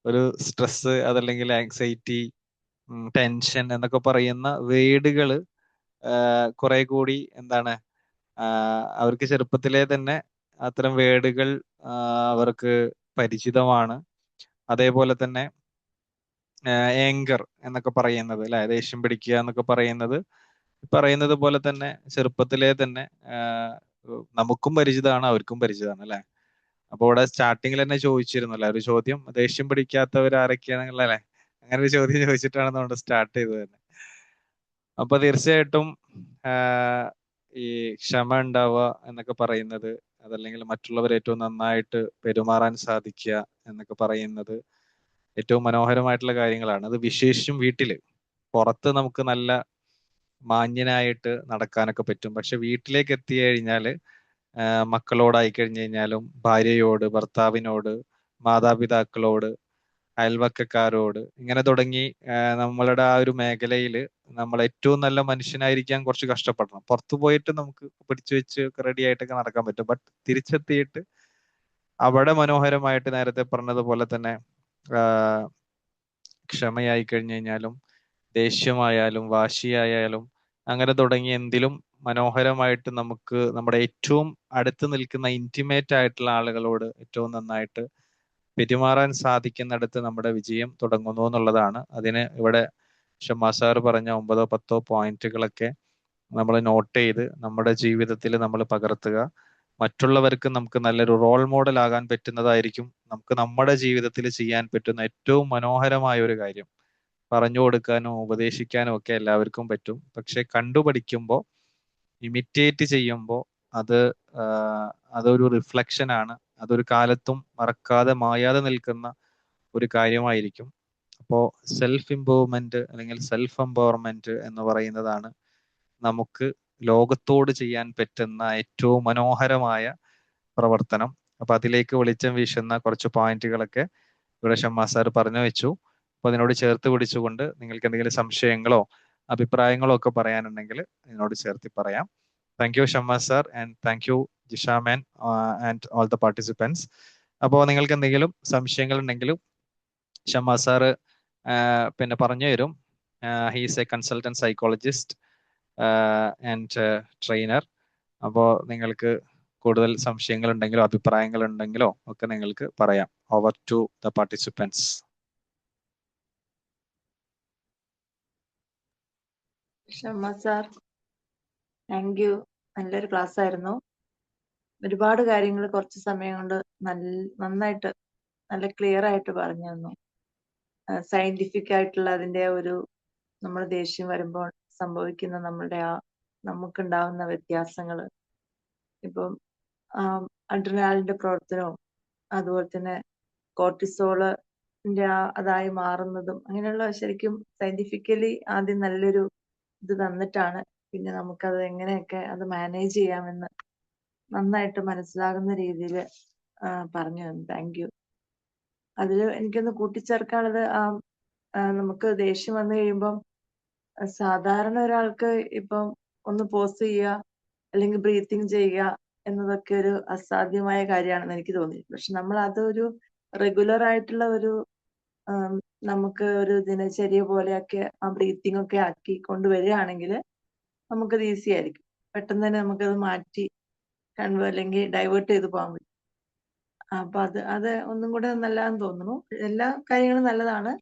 ഒരു സ്ട്രെസ് അതല്ലെങ്കിൽ ആങ്സൈറ്റി, ടെൻഷൻ എന്നൊക്കെ പറയുന്ന വേർഡുകൾ കുറെ കൂടി എന്താണ് അവർക്ക് ചെറുപ്പത്തിലെ തന്നെ അത്തരം വേർഡുകൾ അവർക്ക് പരിചിതമാണ്. അതേപോലെ തന്നെ ഏങ്കർ എന്നൊക്കെ പറയുന്നത് അല്ലെ, ദേഷ്യം പിടിക്കുക എന്നൊക്കെ പറയുന്നത് പോലെ തന്നെ ചെറുപ്പത്തിലെ തന്നെ നമുക്കും പരിചിതമാണ് അവർക്കും പരിചിതമാണ് അല്ലെ. അപ്പൊ ഇവിടെ സ്റ്റാർട്ടിങ്ങിൽ തന്നെ ചോദിച്ചിരുന്നല്ലേ ഒരു ചോദ്യം, ദേഷ്യം പിടിക്കാത്തവർ ആരൊക്കെയാണെന്നുള്ള അല്ലെ, അങ്ങനെ ഒരു ചോദ്യം ചോദിച്ചിട്ടാണ് നമ്മൾ സ്റ്റാർട്ട് ചെയ്തത് തന്നെ. അപ്പൊ തീർച്ചയായിട്ടും ഈ ക്ഷമ ഉണ്ടാവുക എന്നൊക്കെ പറയുന്നത്, അതല്ലെങ്കിൽ മറ്റുള്ളവർ ഏറ്റവും നന്നായിട്ട് പെരുമാറാൻ സാധിക്കുക എന്നൊക്കെ പറയുന്നത് ഏറ്റവും മനോഹരമായിട്ടുള്ള കാര്യങ്ങളാണ്. അത് വിശേഷിച്ചും വീട്ടില്. പുറത്ത് നമുക്ക് നല്ല മാന്യനായിട്ട് നടക്കാനൊക്കെ പറ്റും, പക്ഷെ വീട്ടിലേക്ക് എത്തി കഴിഞ്ഞാല് മക്കളോടായി കഴിഞ്ഞു കഴിഞ്ഞാലും ഭാര്യയോട്, ഭർത്താവിനോട്, മാതാപിതാക്കളോട്, അയൽവക്കക്കാരോട്, ഇങ്ങനെ തുടങ്ങി നമ്മളുടെ ആ ഒരു മേഖലയിൽ നമ്മൾ ഏറ്റവും നല്ല മനുഷ്യനായിരിക്കാൻ കുറച്ച് കഷ്ടപ്പെടണം. പുറത്തു പോയിട്ട് നമുക്ക് പിടിച്ചു വെച്ച് റെഡി ആയിട്ടൊക്കെ നടക്കാൻ പറ്റും. ബട്ട് തിരിച്ചെത്തിയിട്ട് അവിടെ മനോഹരമായിട്ട് നേരത്തെ പറഞ്ഞതുപോലെ തന്നെ ക്ഷമയായി കഴിഞ്ഞു കഴിഞ്ഞാലും ദേഷ്യമായാലും വാശിയായാലും അങ്ങനെ തുടങ്ങി എന്തിലും മനോഹരമായിട്ട് നമുക്ക് നമ്മുടെ ഏറ്റവും അടുത്ത് നിൽക്കുന്ന ഇന്റിമേറ്റ് ആയിട്ടുള്ള ആളുകളോട് ഏറ്റവും നന്നായിട്ട് പെരുമാറാൻ സാധിക്കുന്നിടത്ത് നമ്മുടെ വിജയം തുടങ്ങുന്നു എന്നുള്ളതാണ്. അതിന് ഇവിടെ ഷമ്മാ സാർ പറഞ്ഞ 9-10 പോയിന്റുകളൊക്കെ നമ്മൾ നോട്ട് ചെയ്ത് നമ്മുടെ ജീവിതത്തിൽ നമ്മൾ പകർത്തുക. മറ്റുള്ളവർക്ക് നമുക്ക് നല്ലൊരു റോൾ മോഡൽ ആകാൻ പറ്റുന്നതായിരിക്കും നമുക്ക് നമ്മുടെ ജീവിതത്തിൽ ചെയ്യാൻ പറ്റുന്ന ഏറ്റവും മനോഹരമായ ഒരു കാര്യം. പറഞ്ഞു കൊടുക്കാനും ഉപദേശിക്കാനും ഒക്കെ എല്ലാവർക്കും പറ്റും, പക്ഷെ കണ്ടുപഠിക്കുമ്പോൾ ഇമിറ്റേറ്റ് ചെയ്യുമ്പോൾ അതൊരു റിഫ്ലക്ഷൻ ആണ്. അതൊരു കാലത്തും മറക്കാതെ മായാതെ നിൽക്കുന്ന ഒരു കാര്യമായിരിക്കും. അപ്പോൾ സെൽഫ് ഇംപ്രൂവ്മെന്റ് അല്ലെങ്കിൽ സെൽഫ് എംപവർമെന്റ് എന്ന് പറയുന്നതാണ് നമുക്ക് ലോകത്തോട് ചെയ്യാൻ പറ്റുന്ന ഏറ്റവും മനോഹരമായ പ്രവർത്തനം. അപ്പൊ അതിലേക്ക് വെളിച്ചം വീശുന്ന കുറച്ച് പോയിന്റുകളൊക്കെ ഇവിടെ ഷമ്മാ സാർ പറഞ്ഞു വെച്ചു. അപ്പൊ അതിനോട് ചേർത്ത് പിടിച്ചുകൊണ്ട് നിങ്ങൾക്ക് എന്തെങ്കിലും സംശയങ്ങളോ അഭിപ്രായങ്ങളോ ഒക്കെ പറയാനുണ്ടെങ്കിൽ ഇതിനോട് ചേർത്ത് പറയാം. Thank you Shamma sir and thank you Jisha ma'am and all the participants. അപ്പോൾ നിങ്ങൾക്ക് എന്തെങ്കിലും സംശയങ്ങൾ ഉണ്ടെങ്കിലും ഷമ്മാ സാറ് പിന്നെ പറഞ്ഞു തരും. He's A consultant psychologist and trainer. അപ്പോൾ നിങ്ങൾക്ക് കൂടുതൽ സംശയങ്ങൾ ഉണ്ടെങ്കിലോ അഭിപ്രായങ്ങൾ ഉണ്ടെങ്കിലോ ഒക്കെ നിങ്ങൾക്ക് പറയാം. Over to the participants. Shamma sir, thank you. നല്ലൊരു ക്ലാസ് ആയിരുന്നു. ഒരുപാട് കാര്യങ്ങൾ കുറച്ച് സമയം കൊണ്ട് നന്നായിട്ട് നല്ല ക്ലിയർ ആയിട്ട് പറഞ്ഞു തന്നു. സയന്റിഫിക് ആയിട്ടുള്ള അതിന്റെ ഒരു നമ്മൾ ദേഷ്യം വരുമ്പോൾ സംഭവിക്കുന്ന നമുക്കുണ്ടാവുന്ന വ്യത്യാസങ്ങൾ, ഇപ്പം അഡ്രിനാലിന്റെ പ്രവർത്തനവും അതുപോലെ തന്നെ കോർട്ടിസോളിന്റെ അതായി മാറുന്നതും അങ്ങനെയുള്ള ശരിക്കും സയന്റിഫിക്കലി ആദ്യം നല്ലൊരു ഇത് തന്നിട്ടാണ് പിന്നെ നമുക്കത് എങ്ങനെയൊക്കെ അത് മാനേജ് ചെയ്യാമെന്ന് നന്നായിട്ട് മനസ്സിലാകുന്ന രീതിയിൽ പറഞ്ഞു തന്നു. Thank you. അതിൽ എനിക്കൊന്ന് കൂട്ടിച്ചേർക്കാനുള്ളത് നമുക്ക് ദേഷ്യം വന്നു കഴിയുമ്പം സാധാരണ ഒരാൾക്ക് ഇപ്പം ഒന്ന് പോസ് ചെയ്യുക അല്ലെങ്കിൽ ബ്രീത്തിങ് ചെയ്യുക എന്നതൊക്കെ ഒരു അസാധ്യമായ കാര്യമാണെന്ന് എനിക്ക് തോന്നി. പക്ഷെ നമ്മൾ അതൊരു റെഗുലർ ആയിട്ടുള്ള ഒരു നമുക്ക് ഒരു ദിനചര്യ പോലെയൊക്കെ ആ ബ്രീത്തിങ് ഒക്കെ ആക്കി കൊണ്ടുവരികയാണെങ്കിൽ നമുക്കത് ഈസി ആയിരിക്കും. പെട്ടെന്ന് തന്നെ നമുക്കത് മാറ്റി അല്ലെങ്കിൽ ഡൈവേർട്ട് ചെയ്ത് പോകാൻ പറ്റും. അപ്പൊ അത് ഒന്നും കൂടെ നല്ലതാന്ന് തോന്നുന്നു. എല്ലാ കാര്യങ്ങളും നല്ലതാണ്.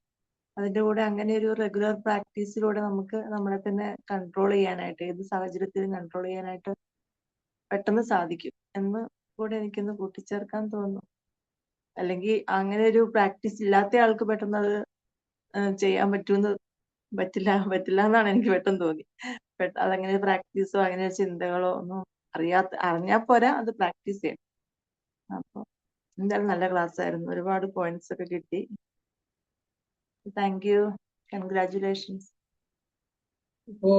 അതിന്റെ കൂടെ അങ്ങനെ ഒരു റെഗുലർ പ്രാക്ടീസിലൂടെ നമുക്ക് നമ്മളെ തന്നെ കൺട്രോൾ ചെയ്യാനായിട്ട്, ഏത് സാഹചര്യത്തിലും കൺട്രോൾ ചെയ്യാനായിട്ട് പെട്ടെന്ന് സാധിക്കും എന്ന് കൂടെ എനിക്കൊന്ന് കൂട്ടിച്ചേർക്കാൻ തോന്നുന്നു. അല്ലെങ്കിൽ അങ്ങനെ ഒരു പ്രാക്ടീസ് ഇല്ലാത്ത ആൾക്ക് പെട്ടെന്ന് അത് ചെയ്യാൻ പറ്റുമെന്ന് പറ്റില്ല എന്നാണ് എനിക്ക് പെട്ടെന്ന് തോന്നി. അതങ്ങനെ പ്രാക്ടീസോ അങ്ങനെ ചിന്തകളോ ഒന്നും അറിഞ്ഞാൽ പോരാ, അത് പ്രാക്ടീസ് ചെയ്യണം. അപ്പൊ എന്തായാലും നല്ല ക്ലാസ് ആയിരുന്നു, ഒരുപാട് പോയിന്റ്സ് ഒക്കെ കിട്ടി. Thank you, congratulations. ഇപ്പോ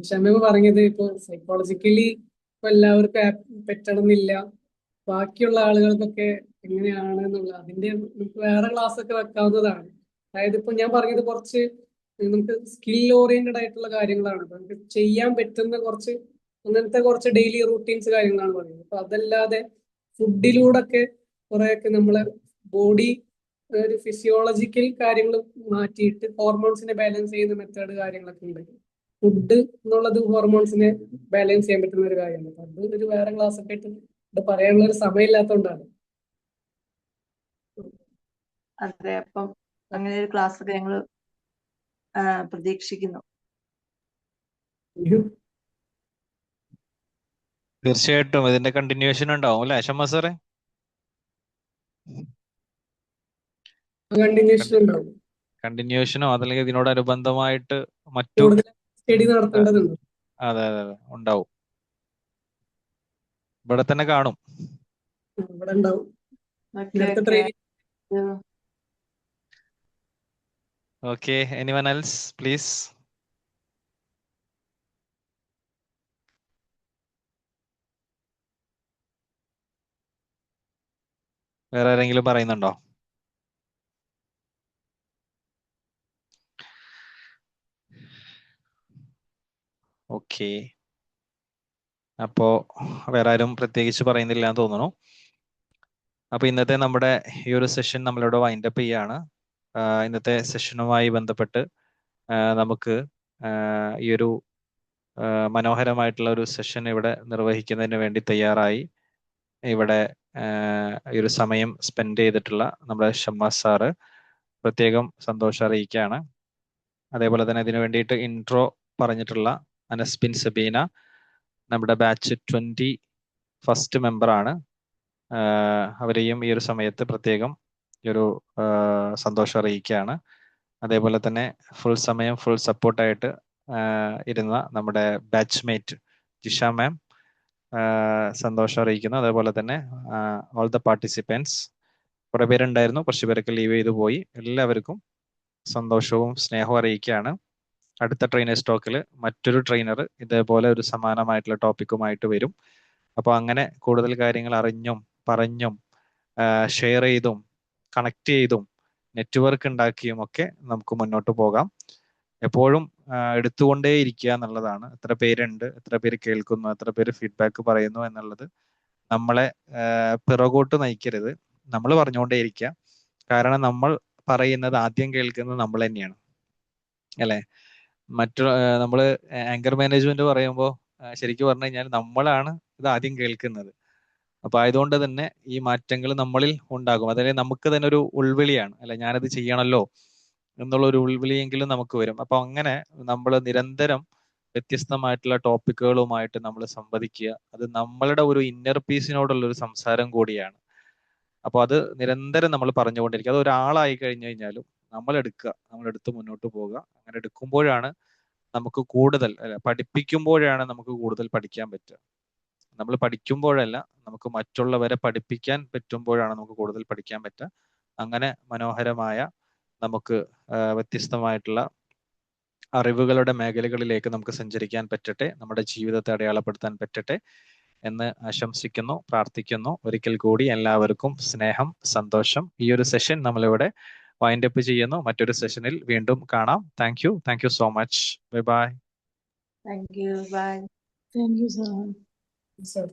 ഷമീമ പറഞ്ഞത് ഇപ്പോ സൈക്കോളജിക്കലി ഇപ്പൊ എല്ലാവർക്കും പറ്റണമെന്നില്ല, ബാക്കിയുള്ള ആളുകൾക്കൊക്കെ എങ്ങനെയാണ് എന്നുള്ള അതിന്റെ നമുക്ക് വേറെ ക്ലാസ് ഒക്കെ വെക്കാവുന്നതാണ്. അതായത് ഇപ്പൊ ഞാൻ പറഞ്ഞത് കുറച്ച് നമുക്ക് സ്കിൽ ഓറിയന്റഡ് ആയിട്ടുള്ള കാര്യങ്ങളാണ്. ഇപ്പൊ നമുക്ക് ചെയ്യാൻ പറ്റുന്ന കുറച്ച് അങ്ങനത്തെ കുറച്ച് ഡെയിലി റൂട്ടീൻസ് കാര്യങ്ങളാണ് പറയുന്നത്. അപ്പൊ അതല്ലാതെ ഫുഡിലൂടെ കുറെയൊക്കെ നമ്മളെ ബോഡി ഒരു ഫിസിയോളജിക്കൽ കാര്യങ്ങൾ മാറ്റിയിട്ട് ഹോർമോൺസിനെ ബാലൻസ് ചെയ്യുന്ന മെത്തേഡ് കാര്യങ്ങളൊക്കെ ഉണ്ട്. ഫുഡ് എന്നുള്ളത് ഹോർമോൺസിനെ ബാലൻസ് ചെയ്യാൻ പറ്റുന്ന ഒരു കാര്യമാണ്. അപ്പൊ അത് ഒരു വേറെ ക്ലാസ് ഒക്കെ ആയിട്ട് ഇത് പറയാനുള്ള ഒരു സമയമില്ലാത്തതുകൊണ്ടാണ്. അതെ, അപ്പം അങ്ങനെ ഒരു ക്ലാസ് ഒക്കെ ഞങ്ങൾ പ്രതീക്ഷിക്കുന്നു. തീർച്ചയായിട്ടും ഇതിന്റെ കണ്ടിന്യൂഷൻ ഉണ്ടാവും അല്ലെ ഷമ്മ സാറേ? കണ്ടിന്യൂഷൻ ഉണ്ടാവും. കണ്ടിന്യൂഷനോ അതല്ലെങ്കിൽ ഇതിനോടനുബന്ധമായിട്ട് മറ്റു കൂടുതൽ സ്റ്റഡി നടത്തേണ്ടതുണ്ട്. അതെ ഉണ്ടാവും. ഇവിടെ തന്നെ കാണും. ഇവിടെ ഉണ്ടാവും. Okay, അടുത്ത okay. Training okay, anyone else please? വേറെ ആരെങ്കിലും പറയുന്നുണ്ടോ? ഓക്കെ, അപ്പോ വേറെ ആരും പ്രത്യേകിച്ച് പറയുന്നില്ല എന്ന് തോന്നുന്നു. അപ്പൊ ഇന്നത്തെ നമ്മുടെ ഈ ഒരു സെഷൻ നമ്മളിവിടെ വൈൻഡപ്പ് ചെയ്യാണ്. ഇന്നത്തെ സെഷനുമായി ബന്ധപ്പെട്ട് നമുക്ക് ഈ ഒരു മനോഹരമായിട്ടുള്ള ഒരു സെഷൻ ഇവിടെ നിർവഹിക്കുന്നതിന് വേണ്ടി തയ്യാറായി ഇവിടെ ഈ ഒരു സമയം സ്പെൻഡ് ചെയ്തിട്ടുള്ള നമ്മുടെ ഷമ്മാസ് സാറ് പ്രത്യേകം സന്തോഷം അറിയിക്കുകയാണ്. അതേപോലെ തന്നെ ഇതിനു വേണ്ടിയിട്ട് ഇൻട്രോ പറഞ്ഞിട്ടുള്ള അനസ്ബിൻ സബീന നമ്മുടെ ബാച്ച് 21st മെമ്പറാണ്. അവരെയും ഈ ഒരു സമയത്ത് പ്രത്യേകം ഈ ഒരു സന്തോഷം അറിയിക്കുകയാണ്. അതേപോലെ തന്നെ ഫുൾ സമയം ഫുൾ സപ്പോർട്ടായിട്ട് ഇരുന്ന നമ്മുടെ ബാച്ച്മേറ്റ് ജിഷ മാം സന്തോഷം അറിയിക്കുന്നു. അതേപോലെ തന്നെ ഓൾ ദ പാർട്ടിസിപ്പൻസ്, കുറെ പേരുണ്ടായിരുന്നു, കുറച്ച് പേരൊക്കെ ലീവ് ചെയ്തു പോയി. എല്ലാവർക്കും സന്തോഷവും സ്നേഹവും അറിയിക്കുകയാണ്. അടുത്ത ട്രെയിനേഴ്സ് ടോക്കിൽ മറ്റൊരു ട്രെയിനർ ഇതേപോലെ ഒരു സമാനമായിട്ടുള്ള ടോപ്പിക്കുമായിട്ട് വരും. അപ്പോൾ അങ്ങനെ കൂടുതൽ കാര്യങ്ങൾ അറിഞ്ഞും പറഞ്ഞും ഷെയർ ചെയ്തും കണക്ട് ചെയ്തും നെറ്റ്വർക്ക് ഉണ്ടാക്കിയും ഒക്കെ നമുക്ക് മുന്നോട്ട് പോകാം. എപ്പോഴും എടുത്തുകൊണ്ടേ ഇരിക്കുക എന്നുള്ളതാണ്. എത്ര പേരുണ്ട്, എത്ര പേര് കേൾക്കുന്നു, എത്ര പേര് ഫീഡ്ബാക്ക് പറയുന്നു എന്നുള്ളത് നമ്മളെ പിറകോട്ട് നയിക്കരുത്. നമ്മൾ പറഞ്ഞുകൊണ്ടേ ഇരിക്കുക. കാരണം നമ്മൾ പറയുന്നത് ആദ്യം കേൾക്കുന്നത് നമ്മൾ തന്നെയാണ് അല്ലെ? നമ്മൾ ആങ്കർ മാനേജ്മെന്റ് പറയുമ്പോൾ ശരിക്കും പറഞ്ഞു കഴിഞ്ഞാൽ നമ്മളാണ് ഇത് ആദ്യം കേൾക്കുന്നത്. അപ്പൊ ആയതുകൊണ്ട് തന്നെ ഈ മാറ്റങ്ങൾ നമ്മളിൽ ഉണ്ടാകും. അതായത് നമുക്ക് തന്നെ ഒരു ഉൾവിളിയാണ് അല്ലെ, ഞാനത് ചെയ്യണമല്ലോ എന്നുള്ള ഒരു ഉൾവിളിയെങ്കിലും നമുക്ക് വരും. അപ്പൊ അങ്ങനെ നമ്മൾ നിരന്തരം വ്യത്യസ്തമായിട്ടുള്ള ടോപ്പിക്കുകളുമായിട്ട് നമ്മൾ സംവദിക്കുക. അത് നമ്മളുടെ ഒരു ഇന്നർ പീസിനോടുള്ള ഒരു സംസാരം കൂടിയാണ്. അപ്പൊ അത് നിരന്തരം നമ്മൾ പറഞ്ഞുകൊണ്ടിരിക്കുക. അത് ഒരാളായി കഴിഞ്ഞു കഴിഞ്ഞാലും നമ്മളെടുത്ത് മുന്നോട്ട് പോവുക. അങ്ങനെ എടുക്കുമ്പോഴാണ് നമുക്ക് കൂടുതൽ പഠിപ്പിക്കുമ്പോഴാണ് നമുക്ക് കൂടുതൽ പഠിക്കാൻ പറ്റുക. നമ്മൾ പഠിക്കുമ്പോഴല്ല, നമുക്ക് മറ്റുള്ളവരെ പഠിപ്പിക്കാൻ പറ്റുമ്പോഴാണ് നമുക്ക് കൂടുതൽ പഠിക്കാൻ പറ്റുക. അങ്ങനെ മനോഹരമായ നമുക്ക് വ്യത്യസ്തമായിട്ടുള്ള അറിവുകളുടെ മേഖലകളിലേക്ക് നമുക്ക് സഞ്ചരിക്കാൻ പറ്റട്ടെ, നമ്മുടെ ജീവിതത്തെ അടയാളപ്പെടുത്താൻ പറ്റട്ടെ എന്ന് ആശംസിക്കുന്നു, പ്രാർത്ഥിക്കുന്നു. ഒരിക്കൽ കൂടി എല്ലാവർക്കും സ്നേഹം, സന്തോഷം. ഈ ഒരു സെഷൻ നമ്മളിവിടെ വൈൻഡപ്പ് ചെയ്യുന്നു. മറ്റൊരു സെഷനിൽ വീണ്ടും കാണാം. Thank you so much. Bye bye. Thank you, bye. Thank you, sir. Sir